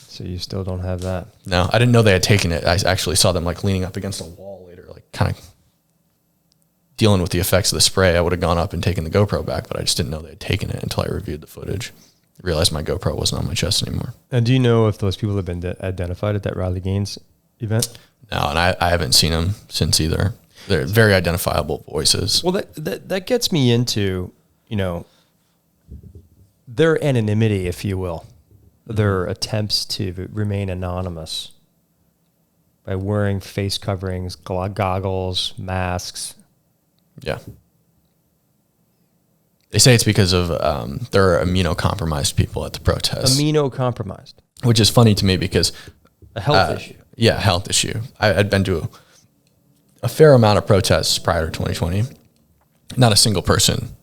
So you still don't have that? No, I didn't know they had taken it. I actually saw them leaning up against a wall later, kind of dealing with the effects of the spray. I would have gone up and taken the GoPro back, but I just didn't know they had taken it until I reviewed the footage. I realized my GoPro wasn't on my chest anymore. And do you know if those people have been identified at that Riley Gaines event? No, and I haven't seen them since either. They're very identifiable voices. Well, that gets me into, their anonymity, if you will, their attempts to remain anonymous by wearing face coverings, goggles, masks. Yeah. They say it's because of there are immunocompromised people at the protests. Immunocompromised. Which is funny to me because... A health issue. Yeah, health issue. I'd been to a fair amount of protests prior to 2020. Not a single person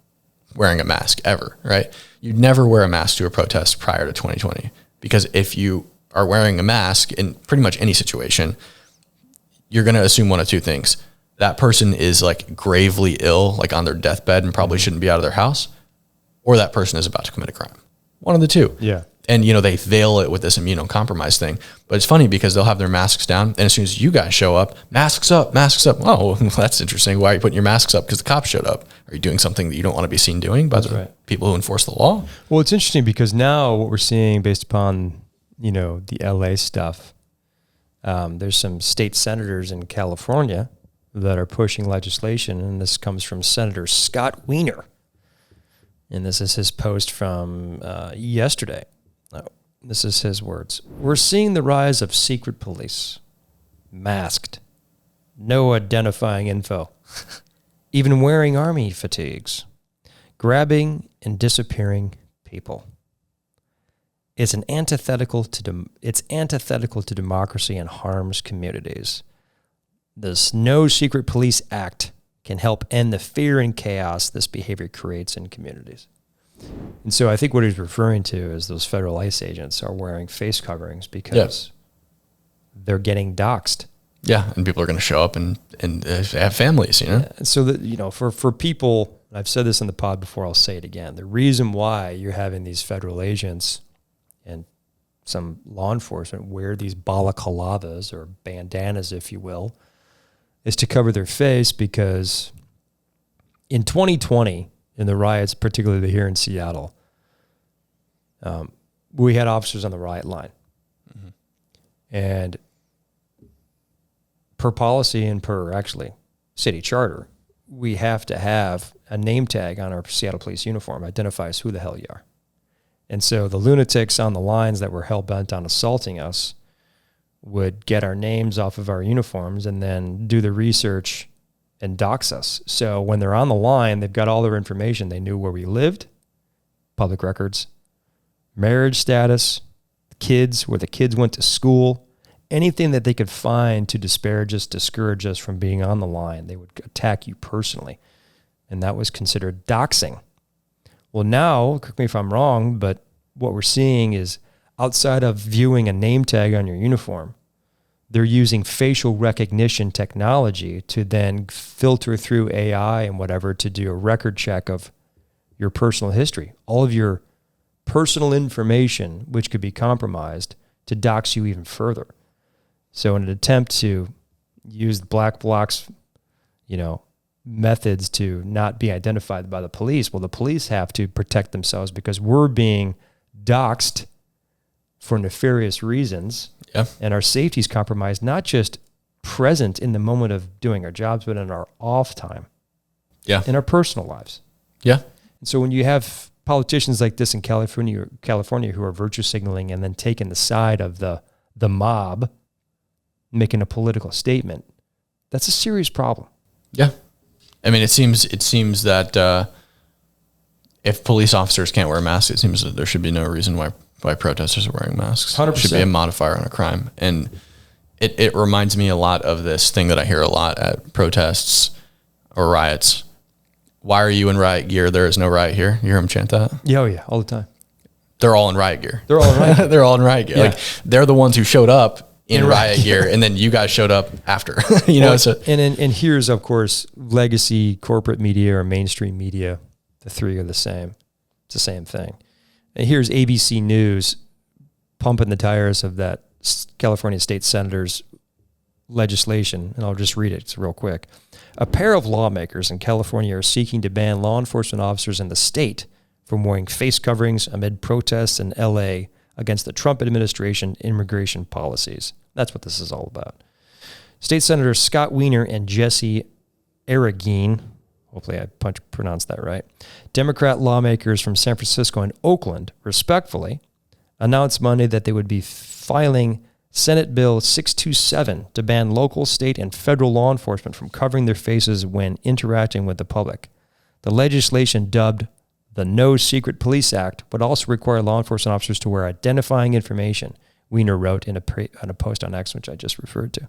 wearing a mask ever, right? You'd never wear a mask to a protest prior to 2020 because if you are wearing a mask in pretty much any situation, you're going to assume one of two things. That person is like gravely ill, like on their deathbed and probably shouldn't be out of their house, or that person is about to commit a crime. One of the two. Yeah. And, they veil it with this immunocompromised thing. But it's funny because they'll have their masks down. And as soon as you guys show up, masks up, masks up. Oh, well, that's interesting. Why are you putting your masks up? Because the cops showed up. Are you doing something that you don't want to be seen doing by the people who enforce the law? Well, it's interesting because now what we're seeing based upon, the LA stuff, there's some state senators in California that are pushing legislation. And this comes from Senator Scott Wiener. And this is his post from yesterday. This is his words. We're seeing the rise of secret police, masked, no identifying info, even wearing army fatigues, grabbing and disappearing people. It's antithetical to democracy and harms communities. This No Secret Police Act can help end the fear and chaos this behavior creates in communities. And so I think what he's referring to is those federal ICE agents are wearing face coverings because they're getting doxxed. Yeah, and people are going to show up and have families, Yeah, so that, for people, I've said this in the pod before, I'll say it again. The reason why you're having these federal agents and some law enforcement wear these balaclavas or bandanas, if you will, is to cover their face because in 2020, in the riots, particularly here in Seattle, we had officers on the riot line. Mm-hmm. And per policy and per actually city charter, we have to have a name tag on our Seattle police uniform, identifies who the hell you are. And so the lunatics on the lines that were hell-bent on assaulting us would get our names off of our uniforms and then do the research and dox us. So when they're on the line, they've got all their information. They knew where we lived, public records, marriage status, kids, where the kids went to school, anything that they could find to disparage us, discourage us from being on the line. They would attack you personally. And that was considered doxing. Well, now, correct me if I'm wrong, but what we're seeing is outside of viewing a name tag on your uniform, they're using facial recognition technology to then filter through AI and whatever to do a record check of your personal history, all of your personal information, which could be compromised, to dox you even further. So in an attempt to use black blocs, methods to not be identified by the police, well, the police have to protect themselves because we're being doxed for nefarious reasons. Yeah. And our safety is compromised, not just present in the moment of doing our jobs, but in our off time. Yeah. In our personal lives. Yeah. And so when you have politicians like this in California who are virtue signaling and then taking the side of the mob, making a political statement, that's a serious problem. Yeah. I mean, it seems that if police officers can't wear masks, it seems that there should be no reason why protesters are wearing masks. 100%. It should be a modifier on a crime. And it reminds me a lot of this thing that I hear a lot at protests or riots. Why are you in riot gear? There is no riot here. You hear them chant that? Yeah, all the time. They're all in riot gear. They're all in riot gear. They're all in riot gear. Yeah. Like, they're the ones who showed up in riot gear, and then you guys showed up after. And here's, of course, legacy corporate media or mainstream media. The three are the same. It's the same thing. And here's ABC News pumping the tires of that California state senator's legislation, and I'll just read it. It's real quick. A pair of lawmakers in California are seeking to ban law enforcement officers in the state from wearing face coverings amid protests in L.A. against the Trump administration immigration policies. That's what this is all about. State Senators Scott Wiener and Jesse Arreguín, hopefully I pronounced that right, Democrat lawmakers from San Francisco and Oakland, respectfully, announced Monday that they would be filing Senate Bill 627 to ban local, state, and federal law enforcement from covering their faces when interacting with the public. The legislation, dubbed The No Secret Police Act would also require law enforcement officers to wear identifying information, Weiner wrote in a post on X, which I just referred to.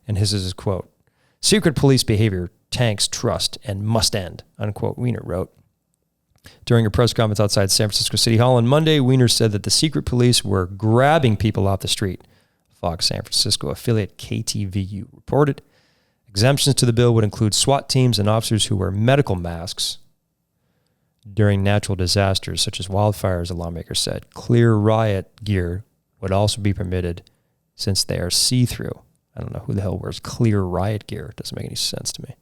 And his is his quote, "Secret police behavior tanks trust and must end," unquote, Weiner wrote. During a press conference outside San Francisco City Hall on Monday, Weiner said that the secret police were grabbing people off the street. Fox San Francisco affiliate KTVU reported. Exemptions to the bill would include SWAT teams and officers who wear medical masks during natural disasters such as wildfires, the lawmaker said. Clear riot gear would also be permitted since they are see-through. I don't know who the hell wears clear riot gear. It doesn't make any sense to me.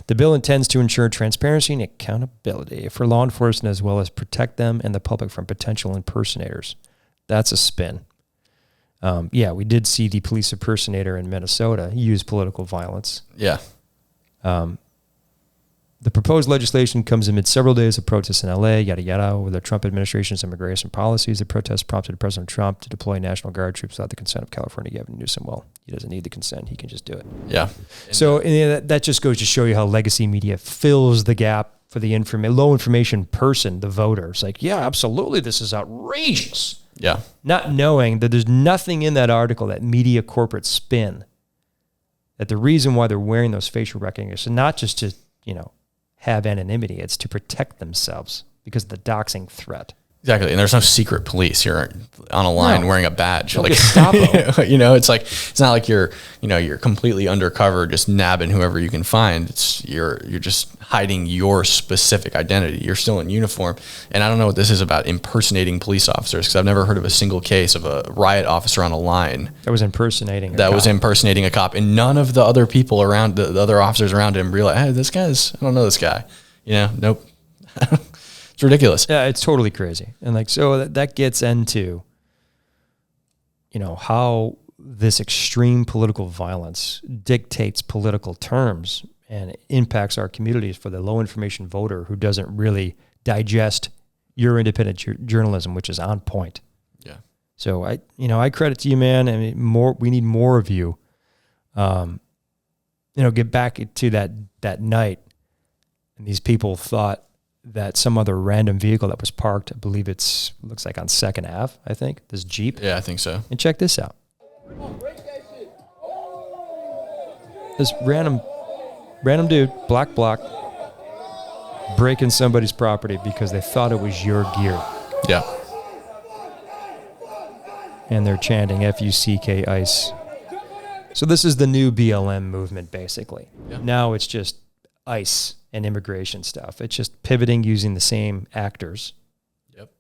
The bill intends to ensure transparency and accountability for law enforcement as well as protect them and the public from potential impersonators. That's a spin. Yeah, we did see the police impersonator in Minnesota use political violence. Yeah. The proposed legislation comes amid several days of protests in L.A., yada, yada, over the Trump administration's immigration policies. The protests prompted President Trump to deploy National Guard troops without the consent of California Gavin Newsom. Well, he doesn't need the consent. He can just do it. Yeah. So that just goes to show you how legacy media fills the gap for the low information person, the voter. It's like, yeah, absolutely, this is outrageous. Yeah. Not knowing that there's nothing in that article, that media corporate spin, that the reason why they're wearing those facial recognitions is not just to, have anonymity. It's to protect themselves because of the doxing threat. Exactly. And there's no secret police. You're on a line wearing a badge. Like Gestapo. It's not like you're completely undercover, just nabbing whoever you can find. You're just hiding your specific identity. You're still in uniform. And I don't know what this is about impersonating police officers, because I've never heard of a single case of a riot officer on a line that was impersonating a cop. And none of the other people around, the other officers around him realize, hey, I don't know this guy. Nope. It's ridiculous. Yeah, it's totally crazy. And so that gets into, how this extreme political violence dictates political terms and impacts our communities for the low information voter who doesn't really digest your independent journalism, which is on point. Yeah. So I credit to you, man. I mean, we need more of you. Get back to that night, and these people thought that some other random vehicle that was parked, I believe looks like on 2nd Ave, I think, this Jeep. Yeah, I think so. And check this out. This random dude, black block, breaking somebody's property because they thought it was your gear. Yeah. And they're chanting FUCK ICE. So this is the new BLM movement, basically. Yeah. Now it's just ICE and immigration stuff. It's just pivoting using the same actors. Yep.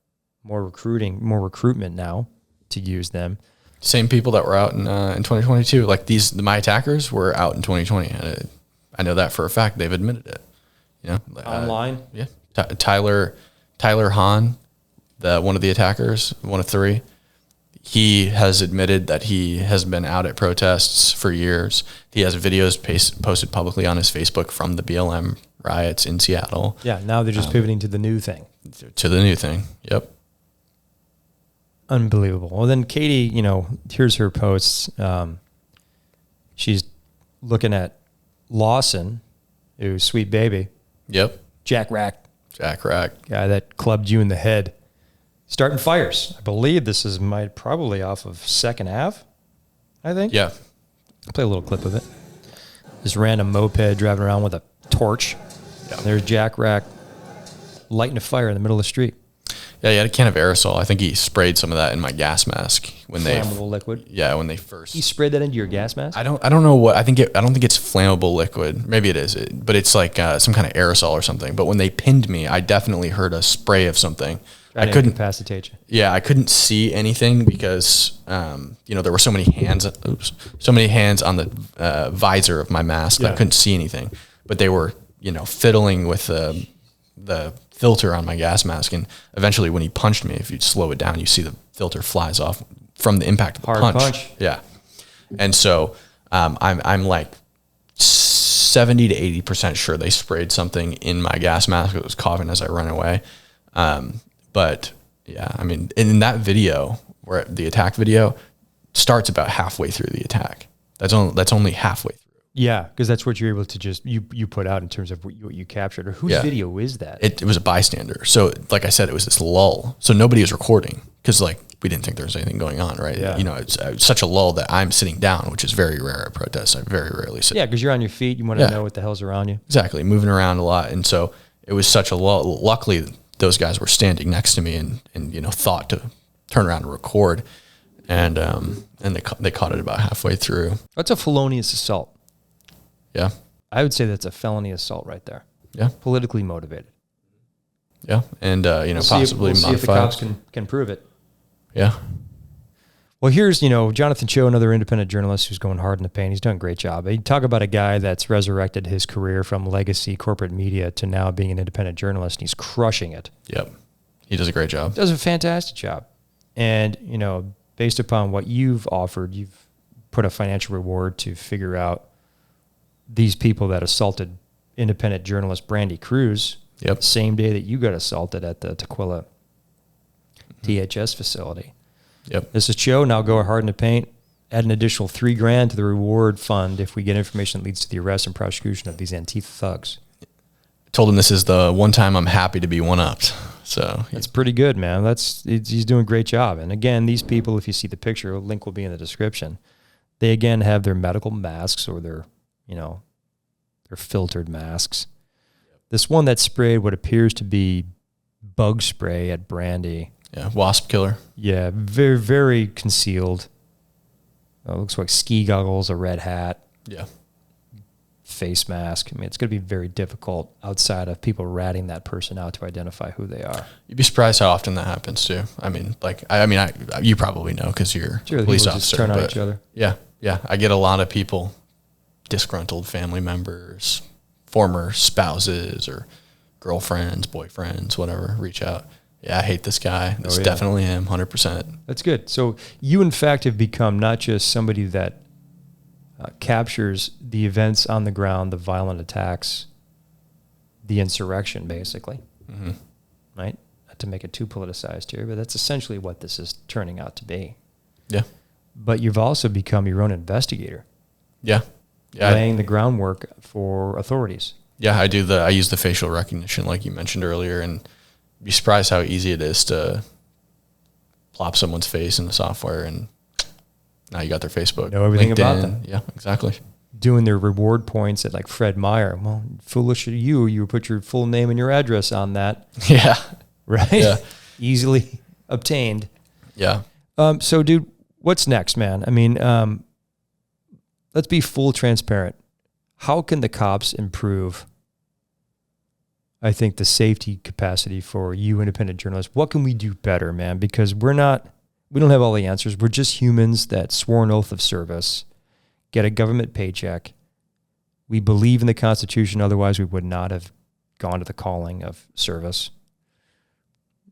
More recruitment now to use them. Same people that were out in 2022. Like my attackers were out in 2020. I know that for a fact. They've admitted it. Online. Yeah. Tyler Hahn, one of the attackers, one of 3. He has admitted that he has been out at protests for years. He has videos posted publicly on his Facebook from the BLM riots in Seattle. Yeah, now they're just pivoting to the new thing. Yep. Unbelievable. Well, then Katie, here's her posts. She's looking at Lawson, who's Sweet Baby. Yep. Jack Rack. Guy that clubbed you in the head. Starting fires. I believe this is probably off of 2nd Ave, I think. Yeah. I'll play a little clip of it. This random moped driving around with a torch. Yeah. There's Jack Rack lighting a fire in the middle of the street. Yeah, he had a can of aerosol. I think he sprayed some of that in my gas mask when flammable liquid. Yeah, when they first. He sprayed that into your gas mask? I don't know what. I don't think it's flammable liquid. Maybe it is, but it's like some kind of aerosol or something. But when they pinned me, I definitely heard a spray of something. I couldn't incapacitate you. Yeah, I couldn't see anything because there were so many hands on the visor of my mask that I couldn't see anything. But they were fiddling with the filter on my gas mask, and eventually when he punched me, if you slow it down, you see the filter flies off from the impact of the punch. Yeah, and so I'm like 70 to 80% sure they sprayed something in my gas mask. It was coughing as I ran away. But yeah, I mean, in that video, the attack video starts about halfway through the attack. That's only halfway through. Yeah, because that's what you're able to just you put out in terms of what you captured. Or whose video is that? It was a bystander. So like I said, it was this lull. So nobody was recording because like we didn't think there was anything going on, right? Yeah. You know, it's such a lull that I'm sitting down, which is very rare at protests. I very rarely sit. Yeah, because you're on your feet. You want to know what the hell's around you. Exactly, moving around a lot, and so it was such a lull. Luckily, those guys were standing next to me and you know thought to turn around and record, and they caught it about halfway through. That's a felonious assault. Yeah. I would say that's a felony assault right there. Yeah. Politically motivated. Yeah. And, you know, possibly see if the modified. cops can prove it. Yeah. Well, here's, you know, Jonathan Cho, another independent journalist who's going hard in the paint. He's done a great job. You talk about a guy that's resurrected his career from legacy corporate media to now being an independent journalist, and he's crushing it. Yep. He does a great job. Does a fantastic job. And, you know, based upon what you've offered, you've put a financial reward to figure out these people that assaulted independent journalist Brandy Cruz, Yep. same day that you got assaulted at the Tequila THS facility. Yep. This is Joe. Now go hard in the paint. Add an additional $3,000 to the reward fund if we get information that leads to the arrest and prosecution of these Antifa thugs. I told him this is the one time I'm happy to be one-upped. So That's pretty good, man. He's doing a great job. And again, these people, if you see the picture, a link will be in the description. They again have their medical masks or their filtered masks. This one that sprayed what appears to be bug spray at Brandy. yeah, wasp killer. Yeah, very, very concealed. Looks like ski goggles, a red hat, Yeah. face mask. I mean, it's going to be very difficult outside of people ratting that person out to identify who they are. You'd be surprised how often that happens too. I mean, like, you probably know because you're Sure, a police people officer. just turn on but each other. Yeah. Yeah. I get a lot of people, disgruntled family members, former spouses or girlfriends, boyfriends, whatever, reach out. Yeah, I hate this guy. This is definitely him, 100%. That's good. So you, in fact, have become not just somebody that captures the events on the ground, the violent attacks, the insurrection, basically, right? Not to make it too politicized here, but that's essentially what this is turning out to be. Yeah. But you've also become your own investigator, Yeah. Yeah. laying the groundwork for authorities. Yeah, I use the facial recognition like you mentioned earlier, and you'd be surprised how easy it is to plop someone's face in the software and now you got their Facebook. Know everything LinkedIn. about them. Yeah, exactly. Doing their reward points at like Fred Meyer. Well, foolish of you. You put your full name and your address on that, Yeah. right? Yeah. Easily obtained. Yeah. So, dude, what's next, man? I mean, let's be full transparent. How can the cops improve, I think, the safety capacity for you independent journalists? What can we do better, man? Because we don't have all the answers. We're just humans that swore an oath of service, get a government paycheck. We believe in the Constitution. Otherwise, we would not have gone to the calling of service.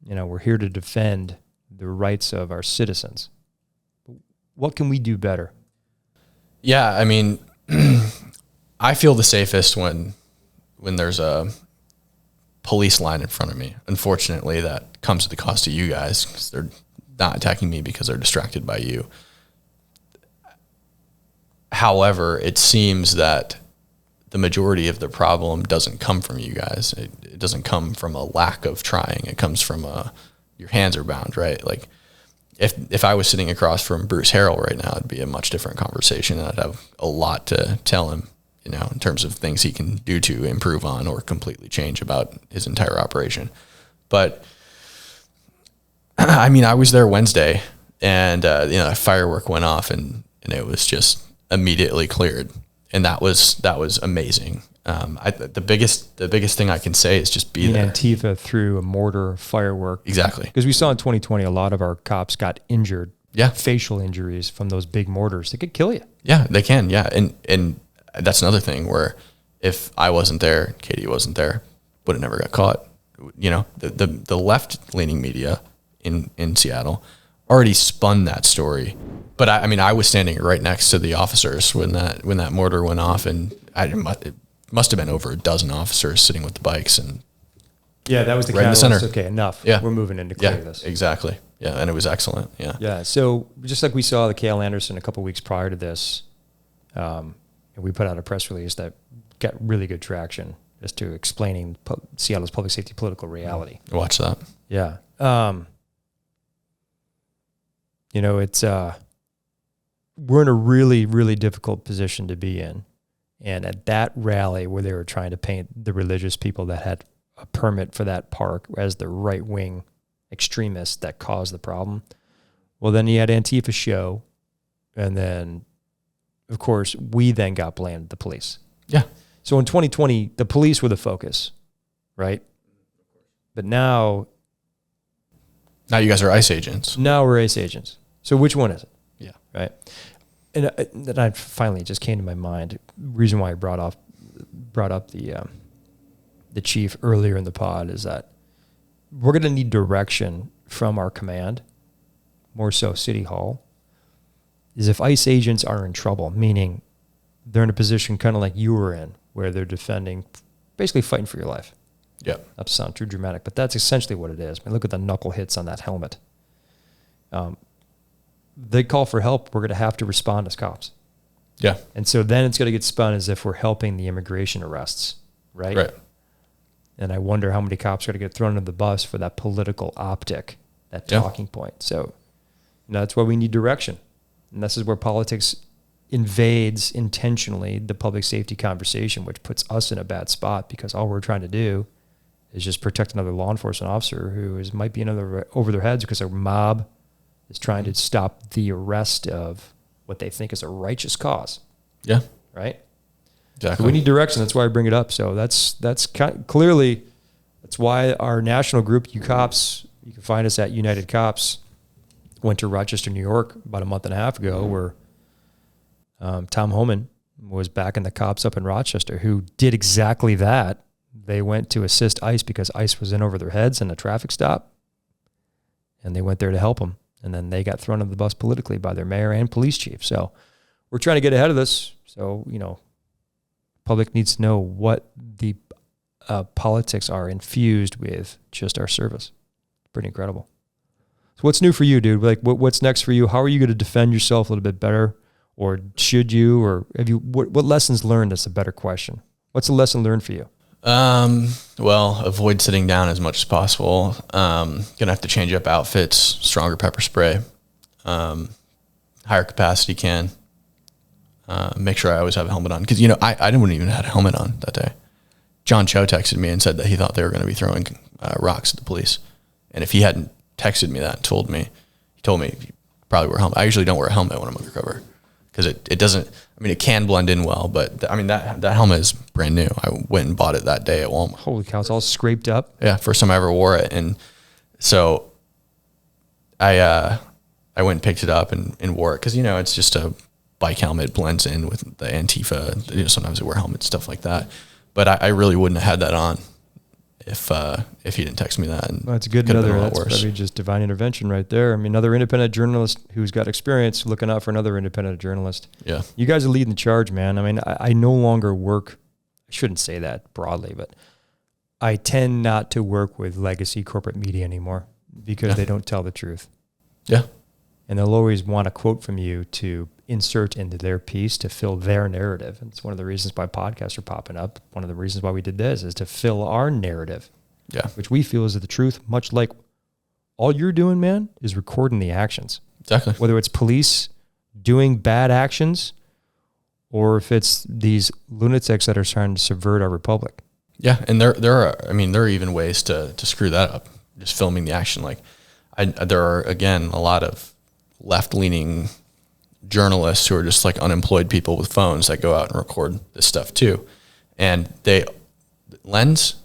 You know, we're here to defend the rights of our citizens. What can we do better? Yeah, I mean, I feel the safest when there's a police line in front of me. Unfortunately, that comes at the cost of you guys because they're not attacking me because they're distracted by you. However, it seems that the majority of the problem doesn't come from you guys. It doesn't come from a lack of trying. It comes from your hands are bound, right? Like if I was sitting across from Bruce Harrell right now, it'd be a much different conversation. I'd have a lot to tell him, you know, in terms of things he can do to improve on or completely change about his entire operation. But I mean, I was there Wednesday and, a firework went off and it was just immediately cleared. And that was amazing. The biggest thing I can say is just be there. Antifa threw a mortar firework. Exactly. Because we saw in 2020, a lot of our cops got injured. Yeah. Facial injuries from those big mortars. They could kill you. Yeah, they can. Yeah. And that's another thing where if I wasn't there, Katie wasn't there, would have never got caught. You know, the left leaning media in Seattle already spun that story. But I was standing right next to the officers when that mortar went off, and it must have been over a dozen officers sitting with the bikes and yeah, that was the right in the catalyst. center. Okay, enough. Yeah. We're moving in to clear Yeah, this. exactly. Yeah, and it was excellent. Yeah. Yeah. So just like we saw the Cale Anderson a couple weeks prior to this, And we put out a press release that got really good traction as to explaining Seattle's public safety political reality. Watch that. Yeah. You know, it's we're in a really, really difficult position to be in. And at that rally where they were trying to paint the religious people that had a permit for that park as the right-wing extremists that caused the problem, well, then you had Antifa show, and then, of course, we then got blamed, the police. Yeah. So in 2020, the police were the focus, right? But now you guys are ICE agents. Now we're ICE agents. So which one is it? Yeah. Right. And then I finally just came to my mind. Reason why I brought up the chief earlier in the pod is that we're going to need direction from our command, more so City Hall. Is if ICE agents are in trouble, meaning they're in a position kind of like you were in, where they're defending, basically fighting for your life. Yeah. Not to sound too dramatic, but that's essentially what it is. I mean, look at the knuckle hits on that helmet. They call for help, we're going to have to respond as cops. Yeah. And so then it's going to get spun as if we're helping the immigration arrests, right? Right. And I wonder how many cops are going to get thrown under the bus for that political optic, that talking point. So, you know, that's why we need direction. And this is where politics invades intentionally the public safety conversation, which puts us in a bad spot because all we're trying to do is just protect another law enforcement officer who might be another over their heads because a mob is trying to stop the arrest of what they think is a righteous cause. Yeah. Right? Exactly. So we need direction. That's why I bring it up. So that's clearly, that's why our national group, you cops, you can find us at United Cops, went to Rochester, New York about a month and a half ago, where Tom Homan was backing the cops up in Rochester who did exactly that. They went to assist ICE because ICE was in over their heads in a traffic stop, and they went there to help them. And then they got thrown under the bus politically by their mayor and police chief. So we're trying to get ahead of this. So, you know, public needs to know what the politics are infused with just our service. Pretty incredible. So what's new for you, dude? Like, what's next for you? How are you going to defend yourself a little bit better? Or should you? Or have you? What lessons learned? That's a better question. What's the lesson learned for you? Well, avoid sitting down as much as possible. Gonna have to change up outfits, stronger pepper spray, higher capacity can. Make sure I always have a helmet on. Because, you know, I didn't even have a helmet on that day. John Cho texted me and said that he thought they were going to be throwing rocks at the police. And if he hadn't texted me that and told me, he told me, you probably wear a helmet. I usually don't wear a helmet when I'm undercover because it doesn't, I mean, it can blend in well, but that helmet is brand new. I went and bought it that day at Walmart. Holy cow, it's all scraped up. Yeah, first time I ever wore it. And so I went and picked it up and wore it because, you know, it's just a bike helmet, blends in with the Antifa. You know, sometimes I wear helmets, stuff like that. But I really wouldn't have had that on if he didn't text me that. And well, that's a good that's probably just divine intervention right there. I mean, another independent journalist who's got experience looking out for another independent journalist. Yeah. You guys are leading the charge, man. I mean, I no longer work, I shouldn't say that broadly, but I tend not to work with legacy corporate media anymore because they don't tell the truth. Yeah. And they'll always want a quote from you to insert into their piece to fill their narrative. And it's one of the reasons why podcasts are popping up. One of the reasons why we did this is to fill our narrative, which we feel is the truth, much like all you're doing, man, is recording the actions. Exactly. Whether it's police doing bad actions or if it's these lunatics that are trying to subvert our republic. Yeah, and there are even ways to screw that up, just filming the action. Like there are, again, a lot of left-leaning journalists who are just like unemployed people with phones that go out and record this stuff too. And lens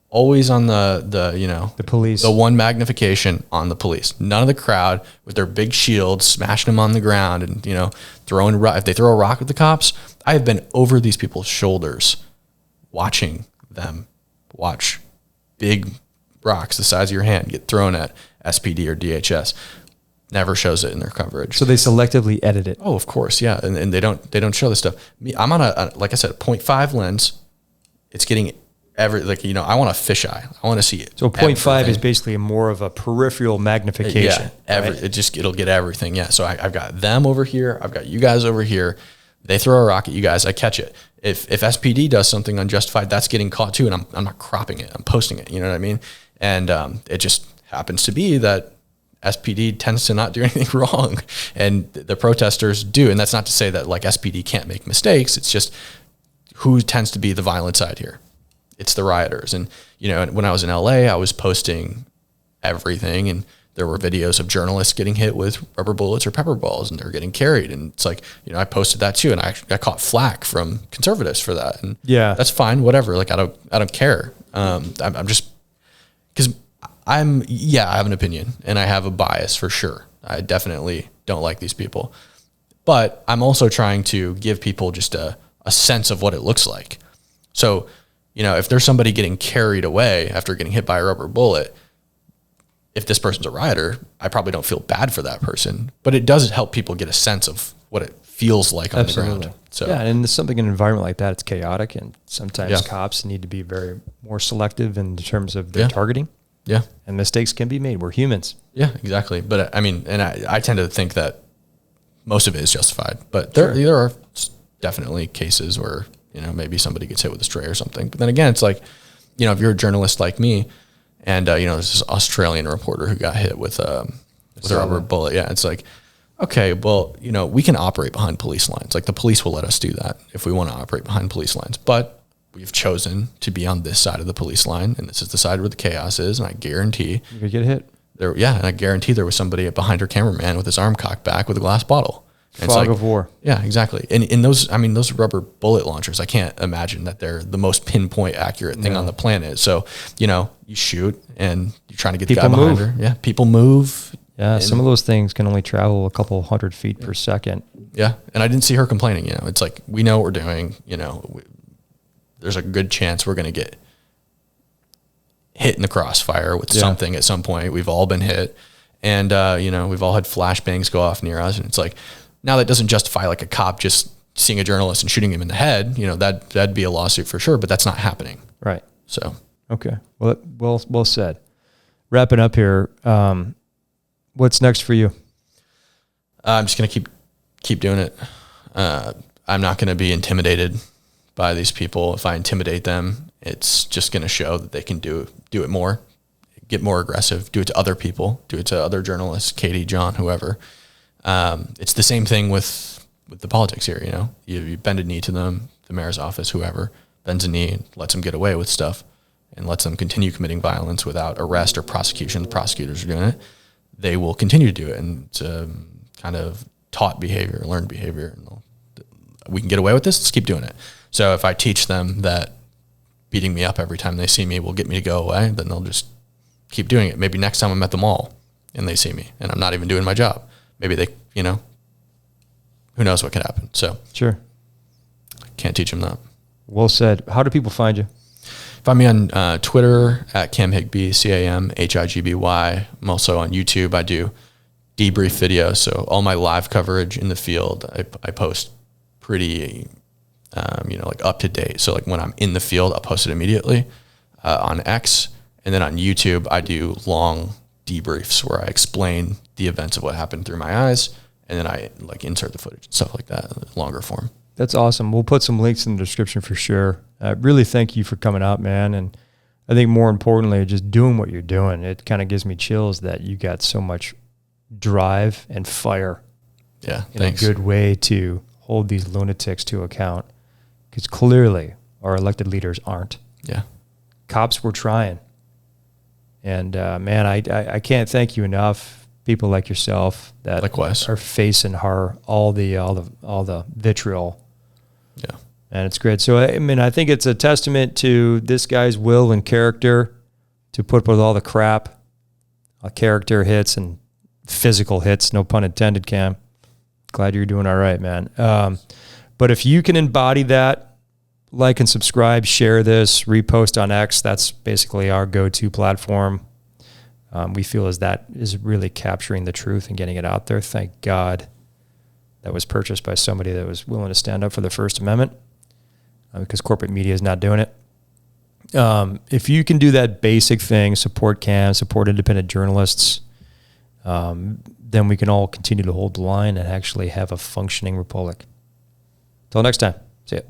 always on the police, the one magnification on the police, none of the crowd with their big shields, smashing them on the ground and, you know, if they throw a rock at the cops. I have been over these people's shoulders watching them watch big rocks the size of your hand get thrown at SPD or DHS. Never shows it in their coverage. So they selectively edit it. Oh, of course, yeah, and they don't show this stuff. I'm on a like I said, a 0.5 lens. It's getting I want a fisheye. I want to see it. So 0.5 is basically more of a peripheral magnification. Yeah, it'll get everything. Yeah, so I've got them over here. I've got you guys over here. They throw a rock at you guys, I catch it. If SPD does something unjustified, that's getting caught too, and I'm not cropping it, I'm posting it, you know what I mean? And it just happens to be that SPD tends to not do anything wrong, and the protesters do. And that's not to say that like SPD can't make mistakes. It's just who tends to be the violent side here. It's the rioters. And, you know, when I was in LA, I was posting everything, and there were videos of journalists getting hit with rubber bullets or pepper balls, and they're getting carried. And it's like, you know, I posted that too, and I caught flack from conservatives for that. And yeah, that's fine, whatever. Like, I don't care. I'm just, because I have an opinion and I have a bias for sure. I definitely don't like these people, but I'm also trying to give people just a sense of what it looks like. So, you know, if there's somebody getting carried away after getting hit by a rubber bullet, if this person's a rioter, I probably don't feel bad for that person, but it does help people get a sense of what it feels like on the ground. So yeah, and something in an environment like that, it's chaotic, and sometimes cops need to be very more selective in terms of their targeting. Yeah, and mistakes can be made. We're humans. Yeah, exactly. But I mean, and I tend to think that most of it is justified, but there are definitely cases where, you know, maybe somebody gets hit with a stray or something. But then again, it's like, you know, if you're a journalist like me, and you know, there's this Australian reporter who got hit with a rubber bullet. Yeah, it's like, okay, well, you know, we can operate behind police lines. Like, the police will let us do that if we want to operate behind police lines. But we've chosen to be on this side of the police line, and this is the side where the chaos is. And I guarantee you could get hit. And I guarantee there was somebody behind her cameraman with his arm cocked back with a glass bottle. And Fog of war. Yeah, exactly. And in those, I mean, those rubber bullet launchers, I can't imagine that they're the most pinpoint accurate thing on the planet. So, you know, you shoot and you're trying to get people the guy behind her. Yeah, people move. Yeah, some of those things can only travel a couple 100 feet per second. Yeah, and I didn't see her complaining. You know, it's like, we know what we're doing. You know, there's a good chance we're going to get hit in the crossfire with something at some point. We've all been hit, and you know, we've all had flashbangs go off near us, and it's like, now that doesn't justify like a cop just seeing a journalist and shooting him in the head. You know, that'd be a lawsuit for sure, but that's not happening. Right. So okay, well said. Wrapping up here, what's next for you? I'm just gonna keep doing it. I'm not gonna be intimidated by these people. If I intimidate them, it's just gonna show that they can do it more, get more aggressive, do it to other people, do it to other journalists, Katie, John, whoever. It's the same thing with the politics here. You know, you bend a knee to them, the mayor's office, whoever bends a knee and lets them get away with stuff and lets them continue committing violence without arrest or prosecution. The prosecutors are doing it. They will continue to do it. And it's kind of taught behavior, learned behavior. And we can get away with this. Let's keep doing it. So if I teach them that beating me up every time they see me will get me to go away, then they'll just keep doing it. Maybe next time I'm at the mall and they see me and I'm not even doing my job, maybe they, you know, who knows what could happen. So sure, can't teach them that. Well said. How do people find you? Find me on Twitter at Cam Higby, CamHigby. I'm also on YouTube. I do debrief videos. So all my live coverage in the field, I post pretty, you know, like up to date. So like when I'm in the field, I'll post it immediately on X. And then on YouTube, I do long debriefs where I explain the events of what happened through my eyes. And then I like insert the footage and stuff like that, longer form. That's awesome. We'll put some links in the description for sure. Really thank you for coming out, man. And I think more importantly, just doing what you're doing. It kind of gives me chills that you got so much drive and fire. Yeah, in a good way to hold these lunatics to account, because clearly our elected leaders aren't. Yeah, cops were trying, and man, I can't thank you enough. People like yourself that likewise are facing all the vitriol. Yeah, and it's great. So I mean, I think it's a testament to this guy's will and character to put up with all the crap, character hits and physical hits. No pun intended, Cam. Glad you're doing all right, man. But if you can embody that, like and subscribe, share this, repost on X. That's basically our go-to platform. We feel as that is really capturing the truth and getting it out there. Thank God that was purchased by somebody that was willing to stand up for the First Amendment, because corporate media is not doing it. If you can do that basic thing, support Cam, support independent journalists, then we can all continue to hold the line and actually have a functioning republic. Till next time. See ya.